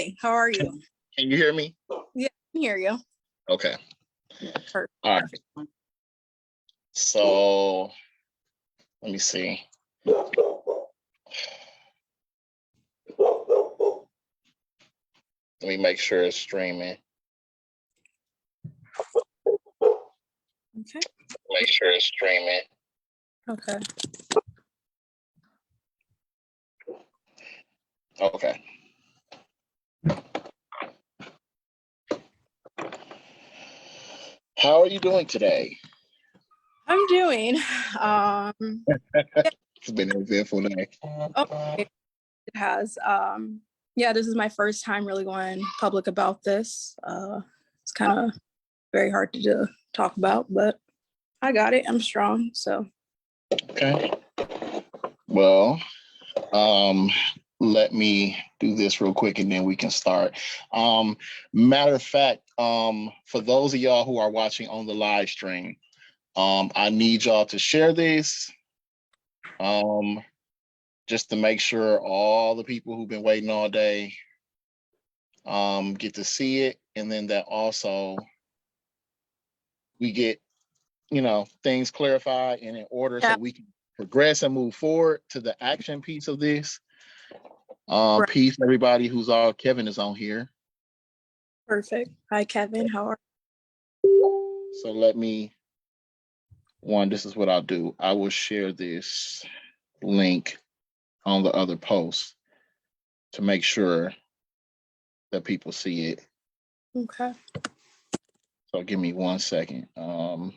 Hi, how are you? Can you hear me? Yeah, I can hear you. Okay. Perfect. All right. So let me see. Let me make sure it's streaming. Okay. Make sure it's streaming. Okay. Okay. How are you doing today? I'm doing. It's been an eventful day. Okay. It has. Yeah, this is my first time really going public about this. It's kind of very hard to talk about, but I got it. I'm strong. So. Okay. Well, let me do this real quick and then we can start. Matter of fact, for those of y'all who are watching on the live stream, I need y'all to share this. Just to make sure all the people who've been waiting all day get to see it, and then that also we get, things clarified and in order so we can progress and move forward to the action piece of this. Peace, everybody who's all, Kevin is on here. Perfect. Hi, Kevin. How are you? So this is what I'll do. I will share this link on the other post to make sure that people see it. Okay. So give me 1 second. Live.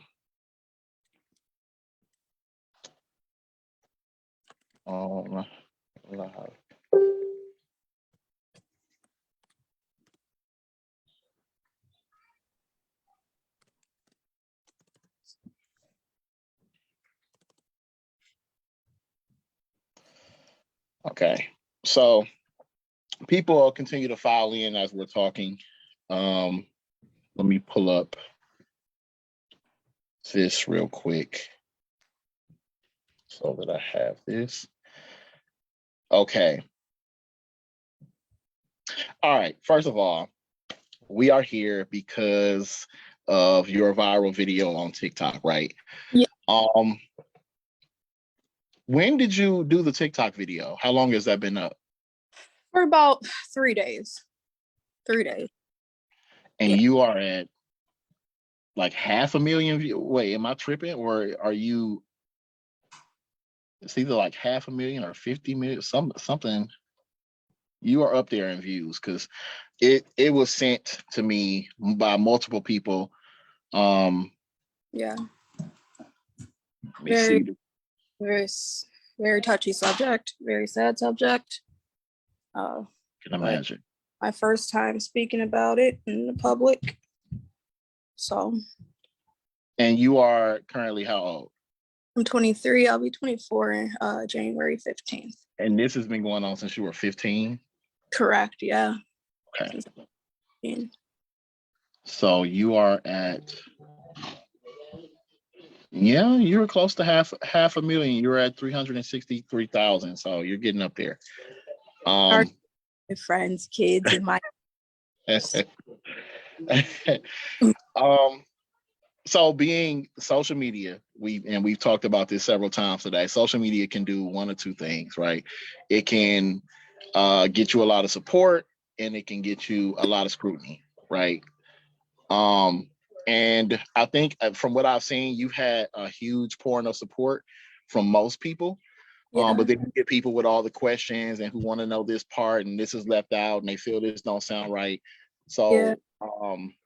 Okay, so people will continue to file in as we're talking. Let me pull up this real quick so that I have this. Okay. All right. First of all, we are here because of your viral video on TikTok, right? Yeah. When did you do the TikTok video? How long has that been up? For about 3 days. 3 days. And you are at like 500,000 views. Wait, am I tripping? Or are you, it's either like 500,000 or 50 million, something. You are up there in views because it was sent to me by multiple people. Yeah. Very, very touchy subject, very sad subject. Can imagine. My first time speaking about it in the public. So. And you are currently how old? I'm 23. I'll be 24 January 15th. And this has been going on since you were 15? Correct, yeah. Okay. So you are at, you were close to half a million. You're at 363,000. So you're getting up there. Our friends, kids, and my so being social media, we've talked about this several times today. Social media can do one or two things, right? It can get you a lot of support and it can get you a lot of scrutiny, right? And I think from what I've seen, you've had a huge pouring of support from most people. But then you get people with all the questions and who want to know this part and this is left out and they feel this don't sound right. So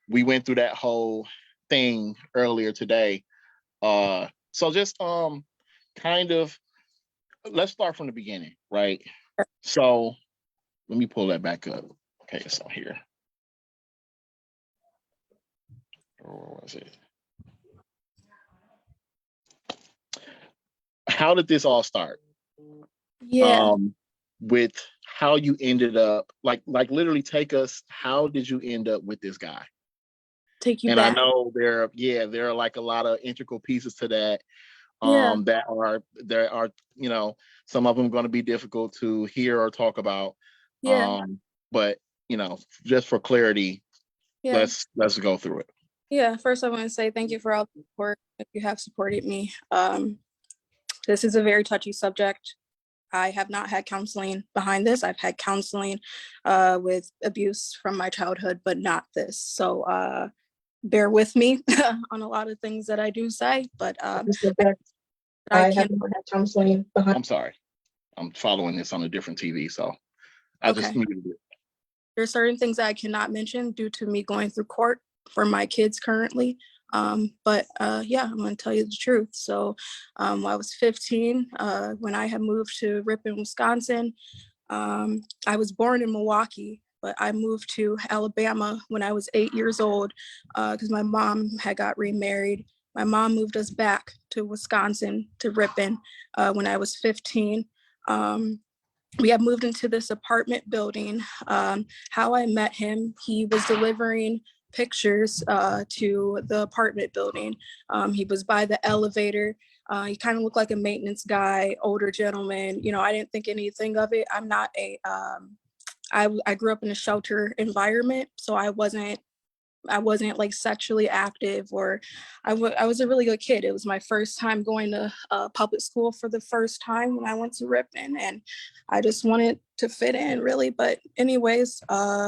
we went through that whole thing earlier today. So just kind of, let's start from the beginning, right? So let me pull that back up. Okay, it's on here. Where was it? How did this all start? With how you ended up, like literally take us, how did you end up with this guy? Take you and back. I know there are like a lot of integral pieces to that. That are some of them going to be difficult to hear or talk about. But just for clarity, Yeah. let's go through it. Yeah. First, I want to say thank you for all the support. If you have supported me, this is a very touchy subject. I have not had counseling behind this. I've had counseling with abuse from my childhood, but not this. So bear with me on a lot of things that I do say, but I have not had counseling behind. I'm sorry. I'm following this on a different TV, so I just Okay. muted it. There are certain things that I cannot mention due to me going through court for my kids currently. But yeah, I'm going to tell you the truth. So when I was 15, when I had moved to Ripon, Wisconsin, I was born in Milwaukee, but I moved to Alabama when I was 8 years old because my mom had got remarried. My mom moved us back to Wisconsin, to Ripon, when I was 15. We had moved into this apartment building. How I met him, he was delivering pictures to the apartment building. He was by the elevator. He kind of looked like a maintenance guy, older gentleman. I didn't think anything of it. I'm not I grew up in a shelter environment, so I wasn't like sexually active, or I was a really good kid. It was my first time going to public school for the first time when I went to Ripon, and I just wanted to fit in really. But anyways,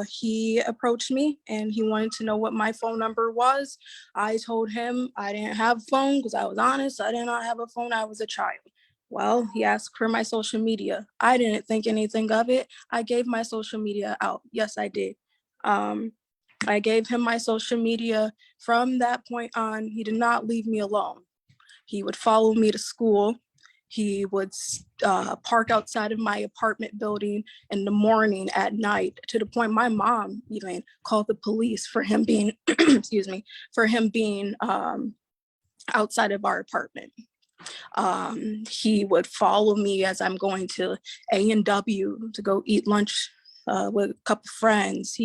he approached me and he wanted to know what my phone number was. I told him I didn't have a phone because I was honest. I did not have a phone. I was a child. Well, he asked for my social media. I didn't think anything of it. I gave my social media out. Yes, I did. I gave him my social media. From that point on, he did not leave me alone. He would follow me to school. He would park outside of my apartment building in the morning, at night, to the point my mom even called the police for him being, excuse me, for him being outside of our apartment. He would follow me as I'm going to A&W to go eat lunch with a couple friends.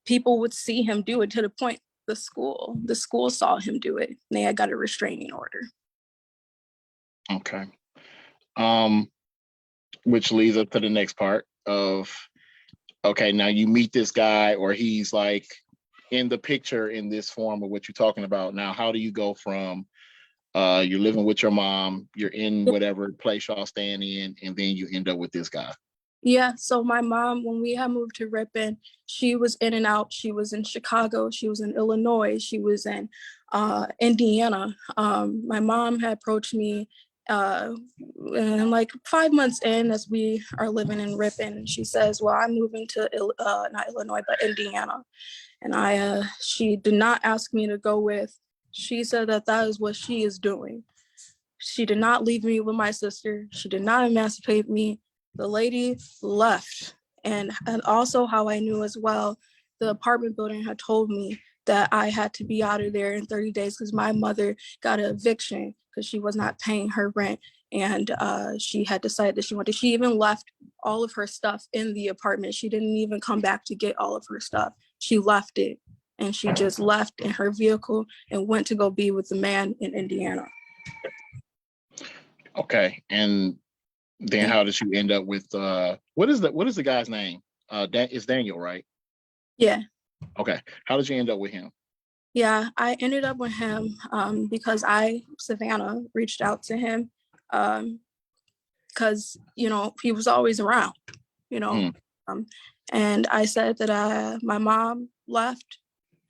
People would see him do it, to the point the school saw him do it. They had got a restraining order. Okay. Which leads up to the next part of, okay, now you meet this guy, or he's like in the picture in this form of what you're talking about. Now, how do you go from you're living with your mom, you're in whatever place y'all staying in, and then you end up with this guy? Yeah, so my mom, when we had moved to Ripon, she was in and out. She was in Chicago, she was in Illinois, she was in Indiana. My mom had approached me and like 5 months in, as we are living in Ripon, she says, well, I'm moving to not Illinois, but Indiana. And she did not ask me to go with. She said that is what she is doing. She did not leave me with my sister. She did not emancipate me. The lady left. And also how I knew as well, the apartment building had told me that I had to be out of there in 30 days because my mother got an eviction because she was not paying her rent. And she had decided that she even left all of her stuff in the apartment. She didn't even come back to get all of her stuff. She left it, and she just left in her vehicle and went to go be with the man in Indiana. Okay. And then how did you end up with what is the guy's name? It's Daniel, right? Yeah. Okay. How did you end up with him? Yeah, I ended up with him because Savannah, reached out to him because, he was always around, and I said that my mom left.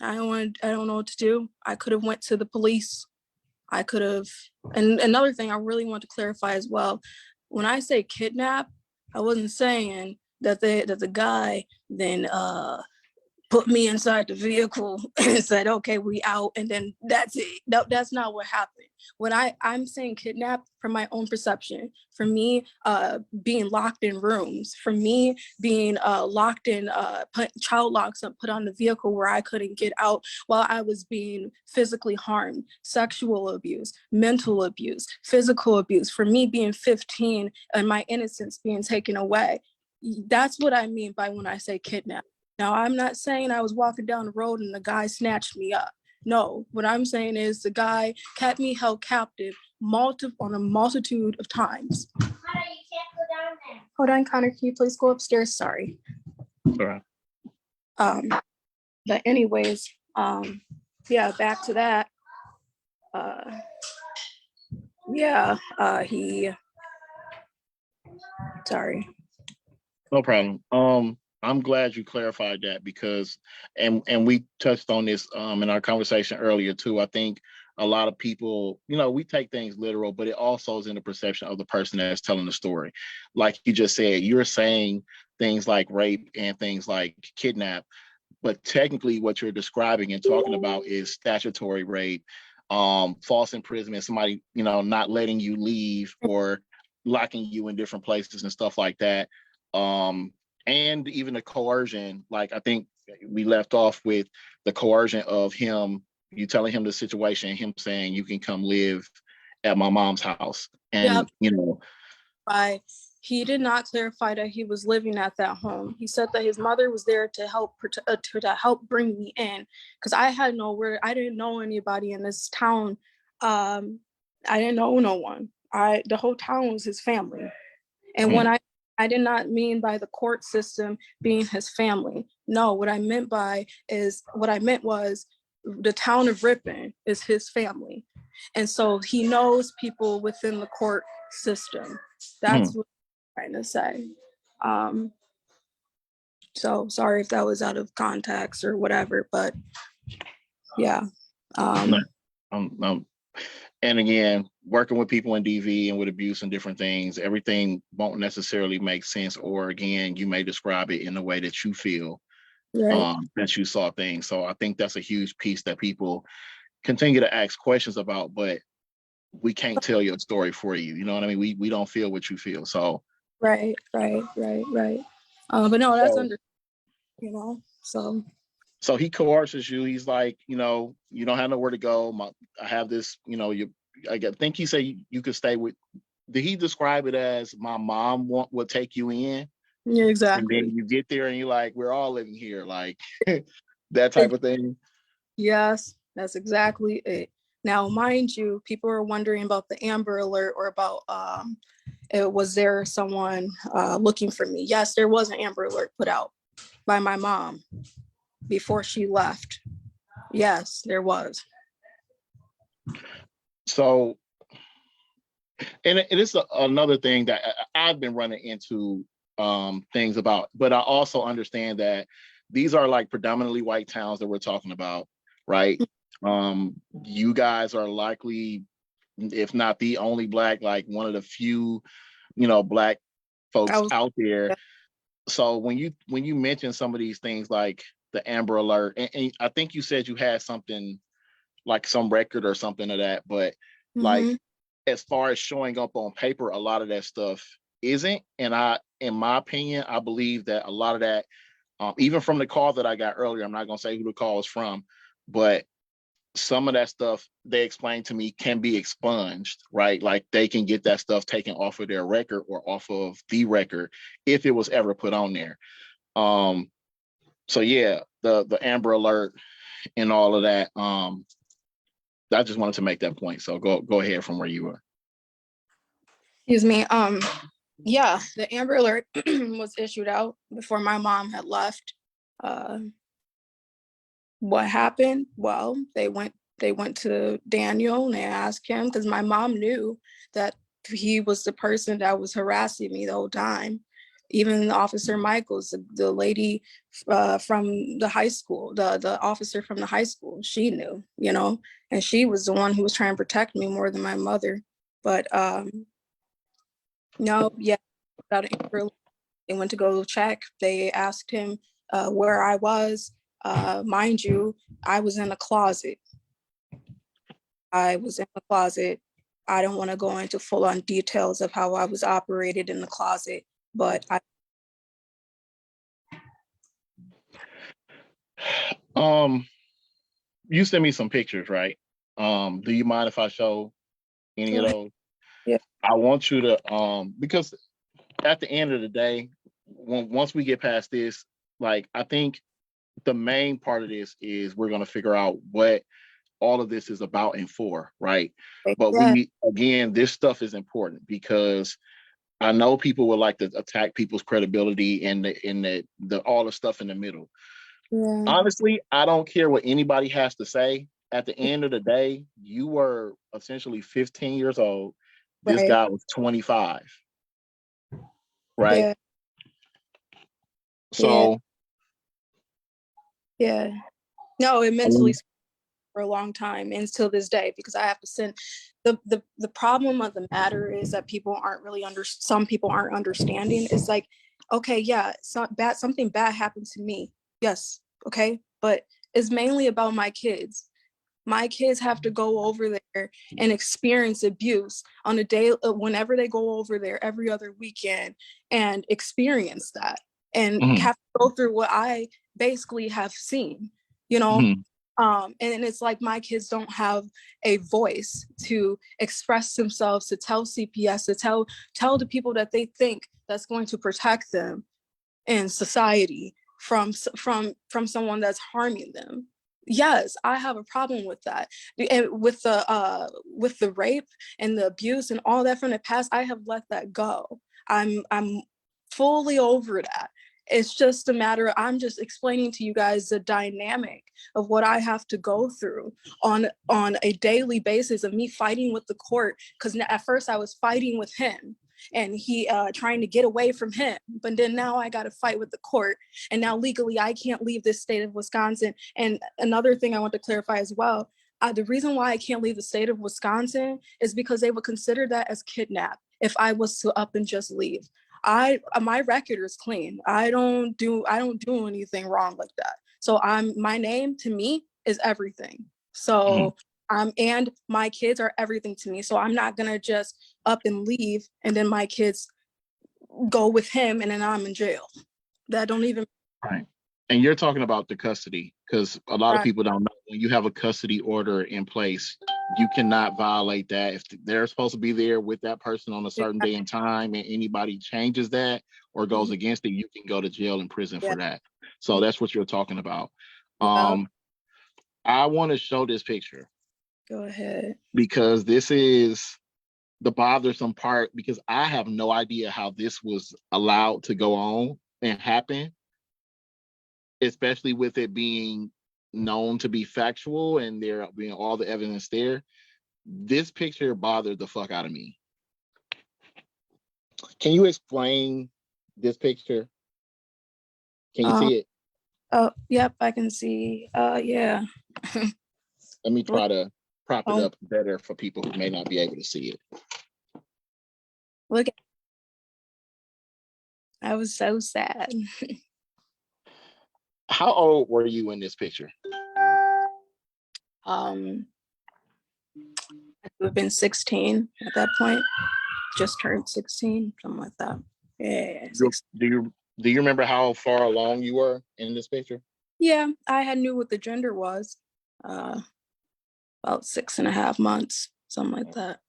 I don't know what to do. I could have went to the police. I could have, and another thing I really want to clarify as well, when I say kidnap, I wasn't saying that the guy then put me inside the vehicle and said, okay, we out, and then that's it. No, that's not what happened. When I'm saying kidnap, from my own perception, for me being locked in rooms, for me being locked in, put child locks up, put on the vehicle where I couldn't get out while I was being physically harmed, sexual abuse, mental abuse, physical abuse, for me being 15 and my innocence being taken away. That's what I mean by when I say kidnap. Now, I'm not saying I was walking down the road and the guy snatched me up. No, what I'm saying is the guy kept me held captive on a multitude of times. Connor, you can't go down there. Hold on, Connor, can you please go upstairs? Sorry. All right. Um, but anyways, yeah, back to that. Yeah, sorry. No problem. I'm glad you clarified that because, and we touched on this in our conversation earlier too. I think a lot of people, we take things literal, but it also is in the perception of the person that's telling the story. Like you just said, you're saying things like rape and things like kidnap, but technically what you're describing and talking about is statutory rape, false imprisonment, somebody, not letting you leave or locking you in different places and stuff like that. And even the coercion, like I think we left off with the coercion of him, you telling him the situation, him saying you can come live at my mom's house. Yep. And He did not clarify that he was living at that home. He said that his mother was there to help bring me in, because I didn't know anybody in this town. I didn't know no one. The whole town was his family. And when I did not mean by the court system being his family. No, what I meant was the town of Ripon is his family. And so he knows people within the court system. That's what I'm trying to say. So sorry if that was out of context or whatever, but yeah. And again, working with people in DV and with abuse and different things, everything won't necessarily make sense. Or again, you may describe it in the way that you feel, Right. that you saw things. So I think that's a huge piece that people continue to ask questions about, but we can't tell your story for you. You know what I mean? We don't feel what you feel. So Right. But no, that's So he coerces you. He's like, you don't have nowhere to go. I have this, I think he said you could stay with. Did he describe it as my mom will take you in? Yeah, exactly. And then you get there and you're like, we're all living here, like that type of thing. Yes, that's exactly it. Now, mind you, people are wondering about the Amber Alert or about was there someone looking for me? Yes, there was an Amber Alert put out by my mom before she left. Yes, there was. So, and it is another thing that I've been running into things about, but I also understand that these are like predominantly white towns that we're talking about, right? You guys are likely, if not the only Black, like one of the few, Black folks out there. So when you mention some of these things like the Amber Alert, and I think you said you had something like some record or something of that, but like as far as showing up on paper, a lot of that stuff isn't. And in my opinion, I believe that a lot of that, even from the call that I got earlier, I'm not gonna say who the call was from, but some of that stuff they explained to me can be expunged, right? Like they can get that stuff taken off of their record or off of the record if it was ever put on there. So yeah, the Amber Alert and all of that. I just wanted to make that point. So go ahead from where you were. Excuse me. Yeah, the Amber Alert was issued out before my mom had left. What happened? Well, they went to Daniel and they asked him, because my mom knew that he was the person that was harassing me the whole time. Even Officer Michaels, the lady from the high school, the officer from the high school, she knew, and she was the one who was trying to protect me more than my mother. But no, yeah, they went to go check. They asked him where I was. Mind you, I was in a closet. I don't want to go into full on details of how I was operated in the closet, but You sent me some pictures, right? Do you mind if I show any of those? Yeah. I want you to because at the end of the day, once we get past this, like I think the main part of this is we're going to figure out what all of this is about and for, right? But this stuff is important because I know people would like to attack people's credibility and the all the stuff in the middle. Yeah. Honestly, I don't care what anybody has to say. At the end of the day, you were essentially 15 years old. This Right. guy was 25, right? Yeah. Yeah. So, Yeah. No, it I mentally mean, for a long time and till this day, because I have to send the problem of the matter is that some people aren't understanding. Is like, okay, yeah, something bad happened to me. Yes, okay, but it's mainly about my kids. My kids have to go over there and experience abuse on a day whenever they go over there every other weekend and experience that and mhm, have to go through what I basically have seen, you know. mhm, And it's like my kids don't have a voice to express themselves, to tell CPS, to tell the people that they think that's going to protect them in society from someone that's harming them. Yes, I have a problem with that. And with the rape and the abuse and all that from the past, I have let that go. I'm fully over that. It's just a matter of, I'm just explaining to you guys the dynamic of what I have to go through on a daily basis of me fighting with the court, because at first I was fighting with him and he trying to get away from him, but then now I got to fight with the court, and now legally I can't leave this state of Wisconsin. And another thing I want to clarify as well, the reason why I can't leave the state of Wisconsin is because they would consider that as kidnap if I was to up and just leave. My record is clean. I don't do anything wrong like that. So my name to me is everything. mhm. So and my kids are everything to me. So I'm not gonna just up and leave and then my kids go with him and then I'm in jail. That don't even Right. And you're talking about the custody, because a lot of right. people don't know when you have a custody order in place, you cannot violate that. If they're supposed to be there with that person on a certain day and time, and anybody changes that or goes against it, you can go to jail and prison Yeah. for that. So that's what you're talking about. Yeah. Um, I want to show this picture Go ahead. because this is the bothersome part, because I have no idea how this was allowed to go on and happen, especially with it being known to be factual and there being all the evidence there. This picture bothered the fuck out of me. Can you explain this picture? Can you Um. see it? Oh, yep. I can see. Yeah. Let me Look. try to prop it Oh, up better for people who may not be able to see it. look. I was so sad. How old were you in this picture? Um. I would have been 16 at that point. Just turned 16, something like that. Yeah, Do 16. you remember how far along you were in this picture? Yeah, I had knew what the gender was. Uh, about 6.5 months, something like that.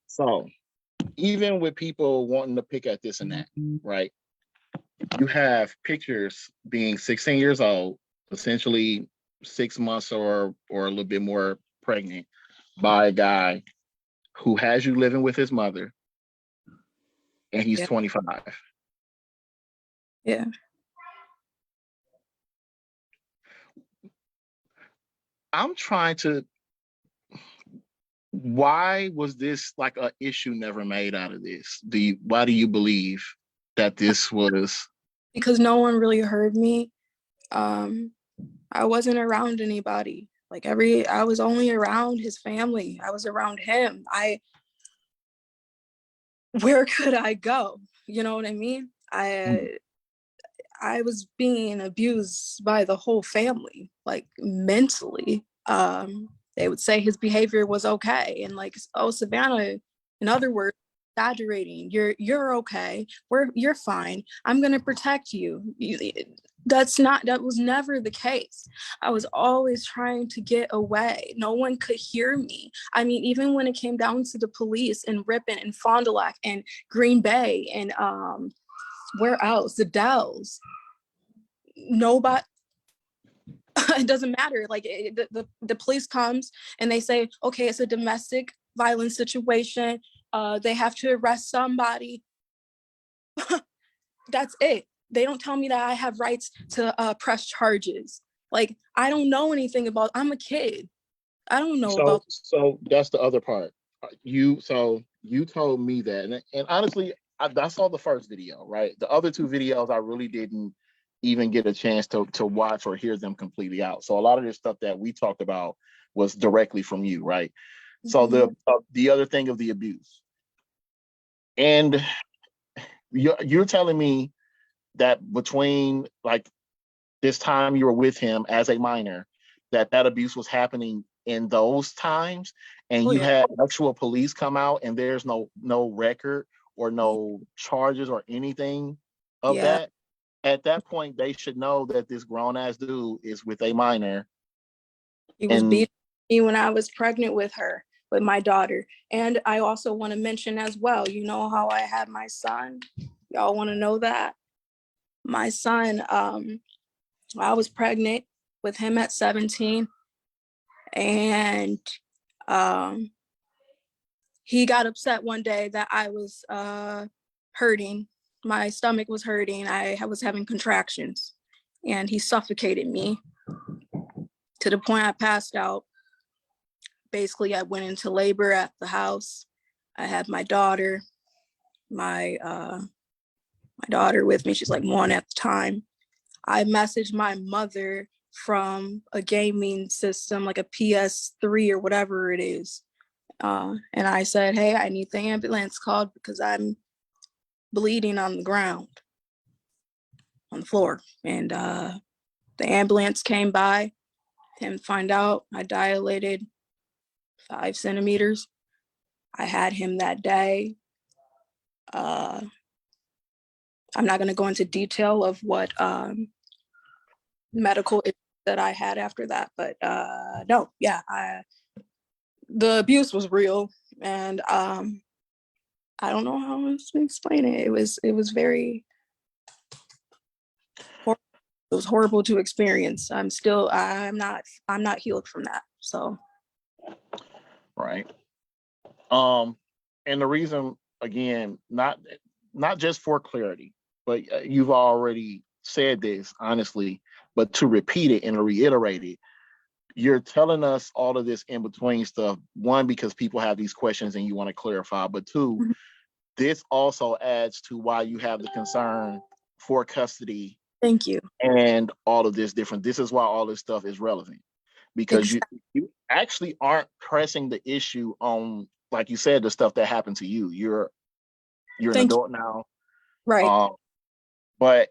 So even with people wanting to pick at this and that, right? You have pictures being 16 years old, essentially 6 months or a little bit more pregnant by a guy who has you living with his mother, and he's Yeah, 25. yeah. I'm trying to, why was this like a issue never made out of this? Why do you believe that this was? Because no one really heard me. Um, I wasn't around anybody. I was only around his family. I was around him. Where could I go? You know what I mean? I was being abused by the whole family, like mentally. They would say his behavior was okay, and like, oh, Savannah, in other words, exaggerating. You're okay. You're fine. I'm gonna protect you. That was never the case. I was always trying to get away. No one could hear me. I mean, even when it came down to the police in Ripon and Fond du Lac and Green Bay and where else? The Dells. Nobody. It doesn't matter. Like the police comes and they say, okay, it's a domestic violence situation. They have to arrest somebody. That's it. they don't tell me that I have rights to press charges. Like, I don't know anything about, I'm a kid. I don't know about. So that's the other part. You told me that, and honestly, I saw the first video, right? The other two videos I really didn't even get a chance to watch or hear them completely out. So a lot of this stuff that we talked about was directly from you, right? So the other thing of the abuse, and you're telling me that between like this time you were with him as a minor, that abuse was happening in those times, and Oh, you yeah. had actual police come out, and there's no record or no charges or anything of Yeah. that. At that point, they should know that this grown ass dude is with a minor. He was beating me when I was pregnant with her, with my daughter. And I also want to mention as well, you know how I had my son? Y'all want to know that? My son, I was pregnant with him at 17, and he got upset one day that I was hurting. My stomach was hurting. I was having contractions, and he suffocated me to the point I passed out. Basically, I went into labor at the house. I had my daughter, my daughter with me. She's like 1 at the time. I messaged my mother from a gaming system, like a PS3 or whatever it is. And I said, hey, I need the ambulance called because I'm bleeding on the ground, on the floor. And the ambulance came by, and find out I dilated 5 centimeters. I had him that day. I'm not going to go into detail of what medical issues that I had after that, but no, yeah, the abuse was real, and I don't know how else to explain it. It was very horrible. It was horrible to experience. I'm not healed from that. So Right. And the reason, again, not just for clarity, but you've already said this honestly, but to repeat it and reiterate it, you're telling us all of this in between stuff. One, because people have these questions and you want to clarify, but two, this also adds to why you have the concern for custody. Thank you. And all of this different. This is why all this stuff is relevant, because you actually aren't pressing the issue on, like you said, the stuff that happened to you. You're an adult now, right? But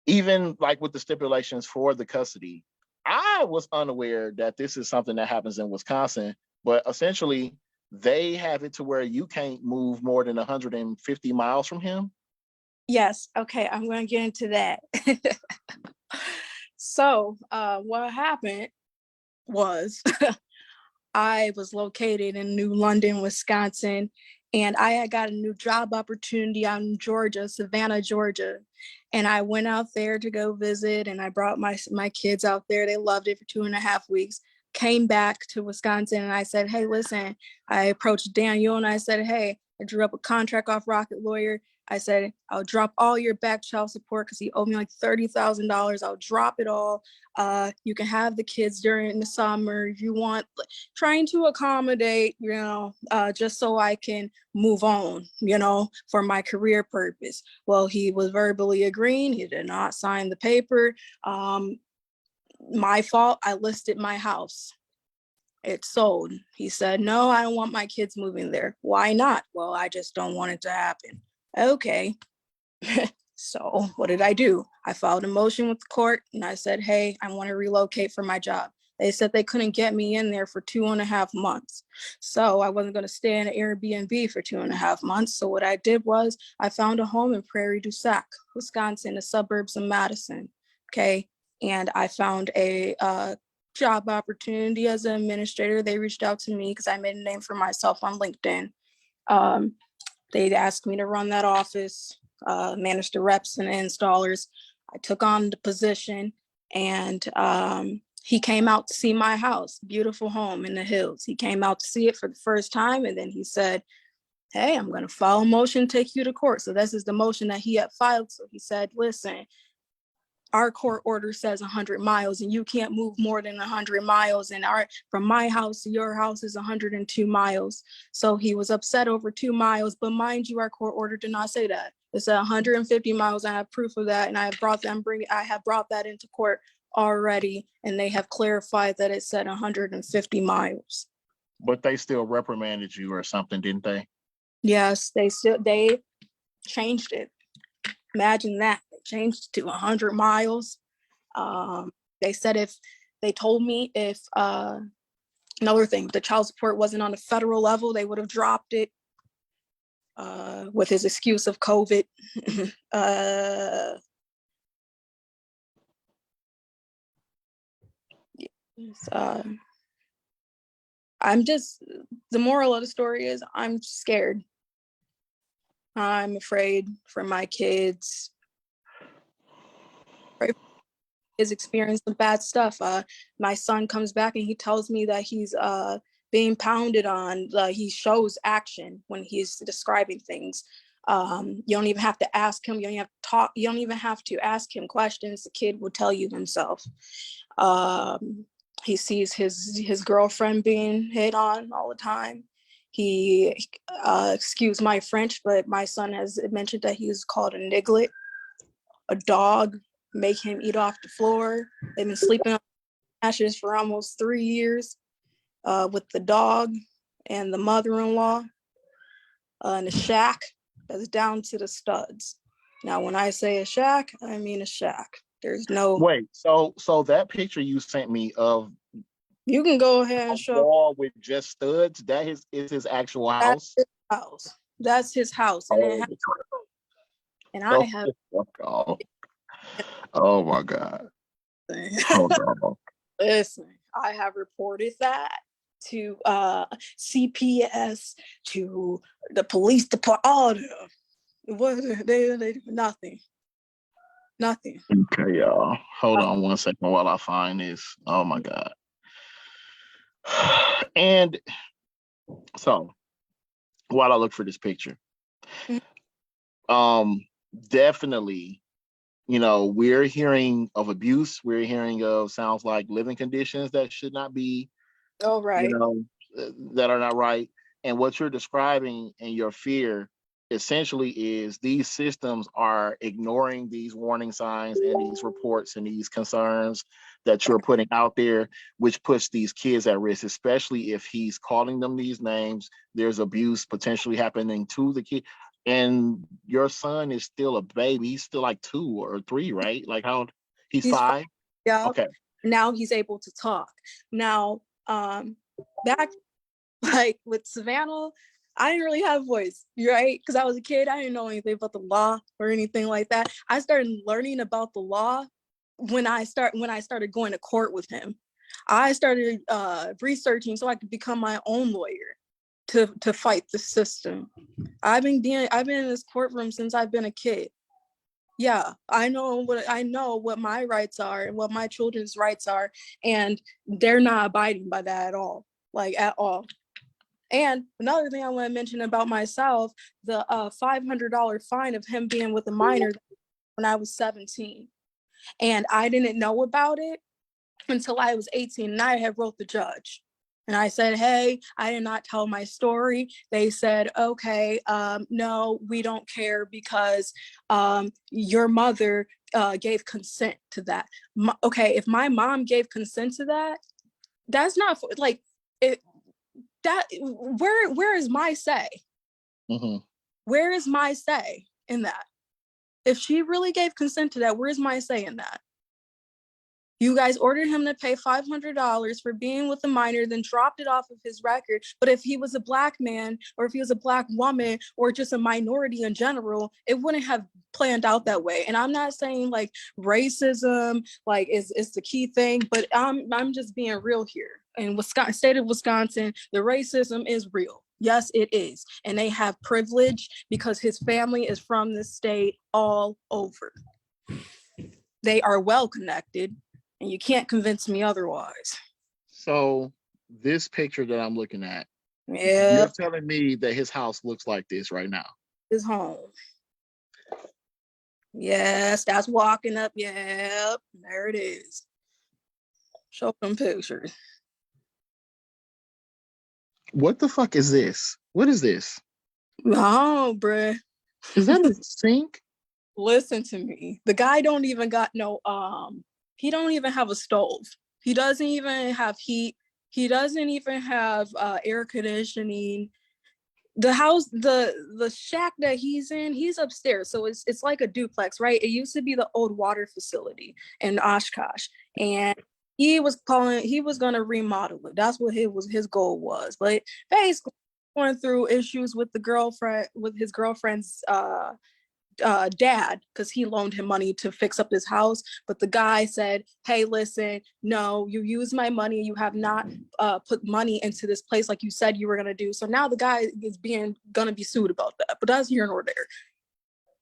even like with the stipulations for the custody, I was unaware that this is something that happens in Wisconsin. But essentially, they have it to where you can't move more than 150 miles from him. Yes. Okay. I'm going to get into that. So what happened was I was located in New London, Wisconsin, and I had got a new job opportunity out in Georgia, Savannah, Georgia. And I went out there to go visit, and I brought my kids out there. They loved it for 2.5 weeks. Came back to Wisconsin, and I said, hey, listen, I approached Daniel and I said, hey, I drew up a contract off Rocket Lawyer. I said, I'll drop all your back child support because he owed me like $30,000. I'll drop it all. You can have the kids during the summer if you want, trying to accommodate, just so I can move on, for my career purpose. Well, he was verbally agreeing. He did not sign the paper. My fault. I listed my house. It sold. He said, no, I don't want my kids moving there. Why not? Well, I just don't want it to happen. Okay. So what did I do? I filed a motion with the court and I said, hey, I want to relocate for my job. They said they couldn't get me in there for 2.5 months. So I wasn't going to stay in an Airbnb for 2.5 months. So what I did was I found a home in Prairie du Sac, Wisconsin, the suburbs of Madison. Okay. And I found a job opportunity as an administrator. They reached out to me because I made a name for myself on LinkedIn. They asked me to run that office, manage the reps and installers. I took on the position, and he came out to see my house, beautiful home in the hills. He came out to see it for the first time, and then he said, hey, I'm going to file a motion, take you to court. So this is the motion that he had filed. So he said, listen, our court order says 100 miles and you can't move more than 100 miles. And from my house to your house is 102 miles. So he was upset over 2 miles. But mind you, our court order did not say that. It said 150 miles. I have proof of that. And I have brought that into court already. And they have clarified that it said 150 miles. But they still reprimanded you or something, didn't they? Yes, they changed it. Imagine that. They changed it to 100 miles. They said they told me if another thing, the child support wasn't on the federal level, they would have dropped it with his excuse of COVID. The moral of the story is I'm scared. I'm afraid for my kids. Is experiencing bad stuff. My son comes back and he tells me that he's being pounded on. He shows action when he's describing things. You don't even have to ask him. You don't even have to talk. You don't even have to ask him questions. The kid will tell you himself. He sees his girlfriend being hit on all the time. He, excuse my French, but my son has mentioned that he's called a niglet, a dog, make him eat off the floor. They've been sleeping on ashes for almost 3 years with the dog and the mother-in-law in a shack that's down to the studs. Now, when I say a shack, I mean a shack. There's no... Wait, so that picture you sent me of... You can go ahead and show... wall with just studs, that is his actual house? That's his house. And I have... Oh my God. Hold on. Listen, I have reported that to CPS, to the police department, all of them. They nothing. Okay, y'all. Hold on one second while I find this. Oh my God. And so while I look for this picture, definitely, we're hearing of abuse. We're hearing of sounds like living conditions that should not be, right. That are not right. And what you're describing and your fear essentially is these systems are ignoring these warning signs and these reports and these concerns that you're putting out there, which puts these kids at risk, especially if he's calling them these names. There's abuse potentially happening to the kid. And your son is still a baby. He's still like 2 or 3, right? Like how he's 5? Yeah. Okay. Now he's able to talk. Now, back like with Savannah, I didn't really have a voice, right? Because I was a kid. I didn't know anything about the law or anything like that. I started learning about the law when I started going to court with him. I started researching so I could become my own lawyer to fight the system. I've been in this courtroom since I've been a kid. Yeah, I know what my rights are and what my children's rights are, and they're not abiding by that at all, like at all. And another thing I want to mention about myself, the $500 fine of him being with a minor when I was 17. And I didn't know about it until I was 18, and I had wrote the judge. And I said, hey, I did not tell my story. They said, okay, no, we don't care because your mother gave consent to that. Okay, if my mom gave consent to that, that's not like it. That where is my say? Mm-hmm. Where is my say in that? If she really gave consent to that, where's my say in that? You guys ordered him to pay $500 for being with a minor, then dropped it off of his record. But if he was a Black man, or if he was a Black woman, or just a minority in general, it wouldn't have planned out that way. And I'm not saying like racism like is the key thing, but I'm just being real here. In Wisconsin, state of Wisconsin, the racism is real. Yes, it is. And they have privilege because his family is from the state all over. They are well connected. And you can't convince me otherwise. So this picture that I'm looking at, Yeah, You're telling me that his house looks like this right now. his home. Yes, that's walking up. Yep, there it is. Show them pictures. What the fuck is this? What is this? Oh, bruh. Is that a sink? Listen to me. The guy don't even got no he don't even have a stove. He doesn't even have heat. He doesn't even have air conditioning. The house, the shack that he's in, he's upstairs. So it's like a duplex, right? It used to be the old water facility in Oshkosh. And he was gonna remodel it. That's what his goal was. But basically going through issues with his girlfriend's dad, because he loaned him money to fix up his house. But the guy said, hey, listen, no, you use my money. You have not put money into this place like you said you were going to do. So now the guy is going to be sued about that. But that's here nor there.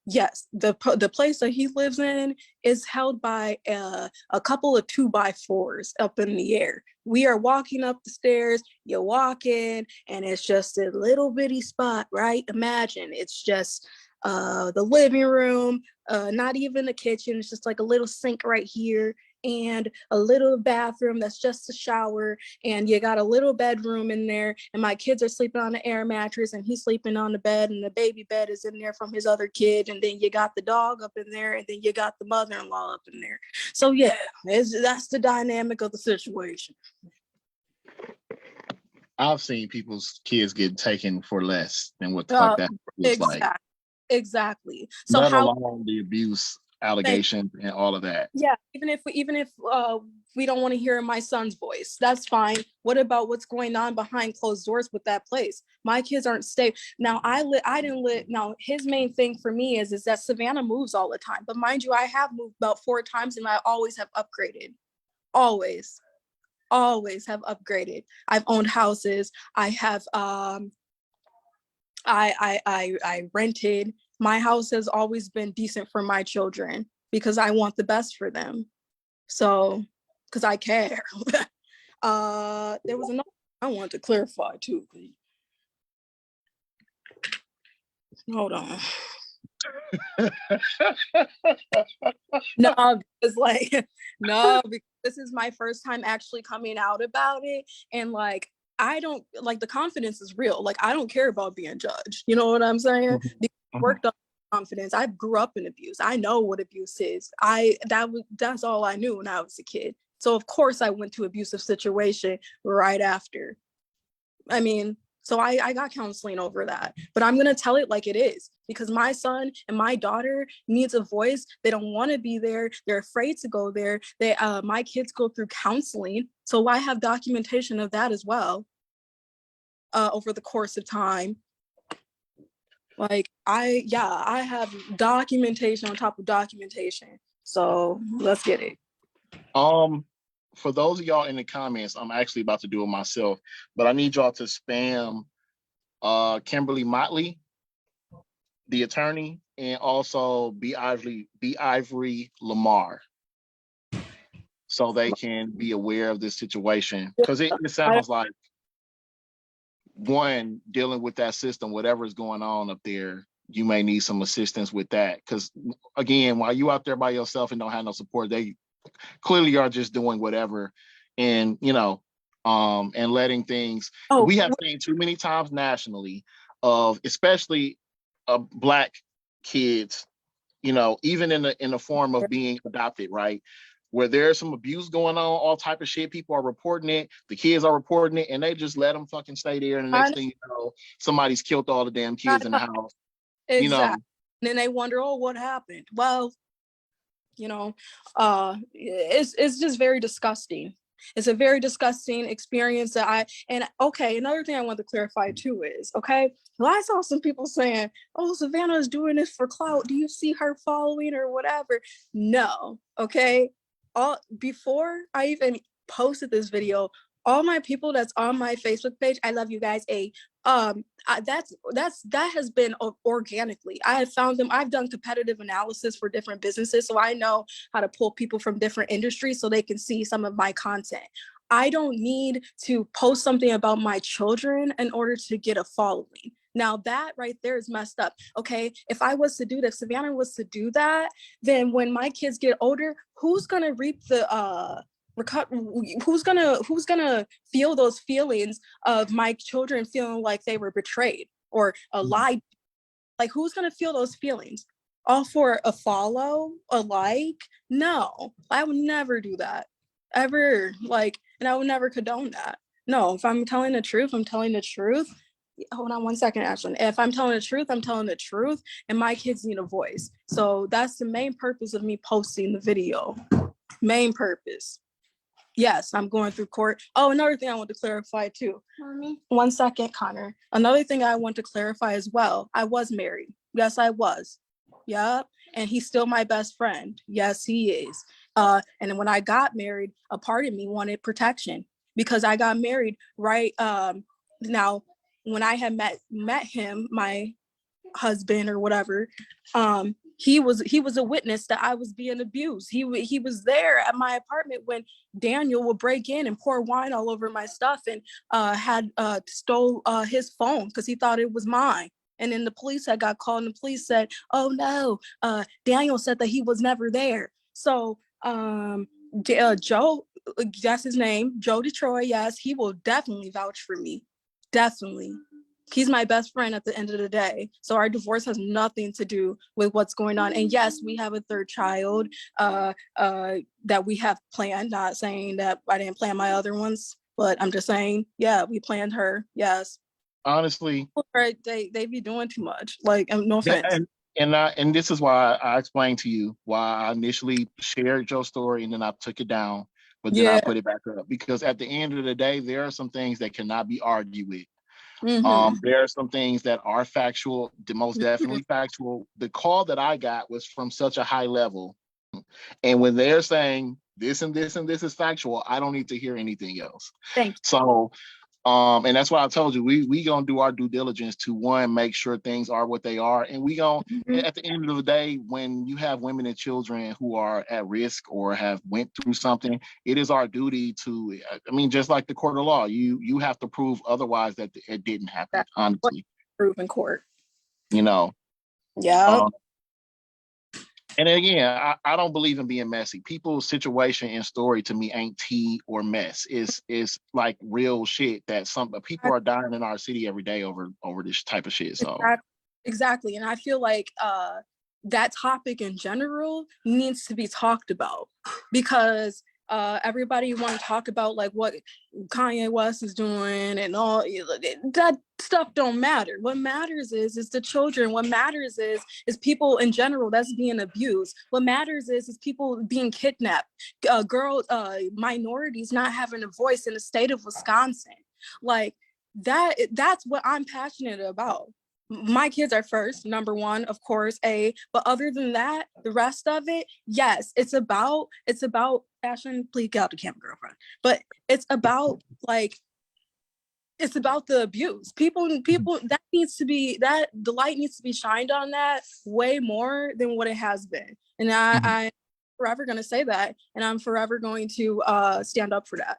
Yes, the place that he lives in is held by a couple of 2x4s up in the air. We are walking up the stairs, you walk in, and it's just a little bitty spot, right? Imagine it's just the living room, not even the kitchen. It's just like a little sink right here and a little bathroom that's just a shower, and you got a little bedroom in there, and my kids are sleeping on the air mattress and he's sleeping on the bed, and the baby bed is in there from his other kid, and then you got the dog up in there, and then you got the mother-in-law up in there. So yeah, that's the dynamic of the situation. I've seen people's kids get taken for less than what the fuck that looks like. Exactly. So Let how alone the abuse allegations and all of that. Yeah, even if we don't want to hear my son's voice, that's fine. What about what's going on behind closed doors with that place? My kids aren't stable. Now I didn't live. Now his main thing for me is that Savannah moves all the time. But mind you, I have moved about 4 times and I always have upgraded. Always have upgraded. I've owned houses. I have I rented. My house has always been decent for my children because I want the best for them. So, because I care. There was another I wanted to clarify too. Hold on. No, because no, because this is my first time actually coming out about it, and I don't the confidence is real. I don't care about being judged. You know what I'm saying? Because I worked on confidence. I grew up in abuse. I know what abuse is. That's all I knew when I was a kid. So of course I went to abusive situation right after. I mean, so I got counseling over that, but I'm going to tell it like it is, because my son and my daughter needs a voice. They don't want to be there. They're afraid to go there. My kids go through counseling. So I have documentation of that as well over the course of time. I have documentation on top of documentation. So let's get it. For those of y'all in the comments, I'm actually about to do it myself, but I need y'all to spam Kimberly Motley, the attorney, and also B. Ivory Lamar, so they can be aware of this situation. Because it sounds like, one, dealing with that system, whatever is going on up there, you may need some assistance with that. Because again, while you out there by yourself and don't have no support, they clearly are just doing whatever, and and letting things. We have seen too many times nationally of, especially Black kids, even in the form of being adopted, right, where there's some abuse going on, all type of shit. People are reporting it, the kids are reporting it, and they just let them fucking stay there. And the next thing you know, somebody's killed all the damn kids in the house. Exactly. And then they wonder, oh, what happened? Well, it's just very disgusting. It's a very disgusting experience another thing I want to clarify too is, well, I saw some people saying, oh, Savannah is doing this for clout. Do you see her following or whatever? No. Before I even posted this video, all my people that's on my Facebook page, I love you guys. That has been organically. I have found them. I've done competitive analysis for different businesses, so I know how to pull people from different industries so they can see some of my content. I don't need to post something about my children in order to get a following. Now that right there is messed up. Okay, if I was to do that, if Savannah was to do that, then when my kids get older, who's gonna reap the who's gonna feel those feelings of my children feeling like they were betrayed or lied? Like, who's gonna feel those feelings? All for a follow, a like? No, I would never do that ever. Like, and I would never condone that. No, if I'm telling the truth, I'm telling the truth. Hold on one second, Ashlyn. If I'm telling the truth, I'm telling the truth, and my kids need a voice. So that's the main purpose of me posting the video. Main purpose. Yes, I'm going through court. Oh, another thing I want to clarify too. Mommy. 1 second, Connor. Another thing I want to clarify as well. I was married. Yes, I was. Yep. And he's still my best friend. Yes, he is. And when I got married, a part of me wanted protection because I got married right now when I had met him, my husband or whatever, he was a witness that I was being abused. He was there at my apartment when Daniel would break in and pour wine all over my stuff and had stole his phone because he thought it was mine. And then the police had got called and the police said, oh no, Daniel said that he was never there. So Joe, that's his name, Joe Detroit, yes, he will definitely vouch for me. Definitely. He's my best friend at the end of the day. So our divorce has nothing to do with what's going on. And yes, we have a third child that we have planned, not saying that I didn't plan my other ones, but I'm just saying, yeah, we planned her. Yes. Honestly, right, they be doing too much. Like, no offense. And this is why I explained to you why I initially shared your story and then I took it down, but then I put it back up because at the end of the day, there are some things that cannot be argued with. There are some things that are factual, most definitely factual. The call that I got was from such a high level. And when they're saying this and this and this is factual, I don't need to hear anything else. Thank you. So, and that's why I told you, we gonna do our due diligence to one, make sure things are what they are. And we gonna, at the end of the day, when you have women and children who are at risk or have went through something, it is our duty to, I mean, just like the court of law, you have to prove otherwise that it didn't happen, honestly. Prove in court. You know? Yeah. And again, I don't believe in being messy. People's situation and story to me ain't tea or mess. It's like real shit that some people are dying in our city every day over this type of shit. So exactly. And I feel like that topic in general needs to be talked about because everybody want to talk about like what Kanye West is doing and all that stuff don't matter. What matters is the children. What matters is people in general that's being abused. What matters is people being kidnapped. Girls, minorities not having a voice in the state of Wisconsin. Like that's what I'm passionate about. My kids are first, number one, of course, but other than that, the rest of it, yes, it's about fashion, please get out the camera, girlfriend. But it's about it's about the abuse. People that needs to be, that the light needs to be shined on that way more than what it has been. And I'm forever gonna say that, and I'm forever going to stand up for that.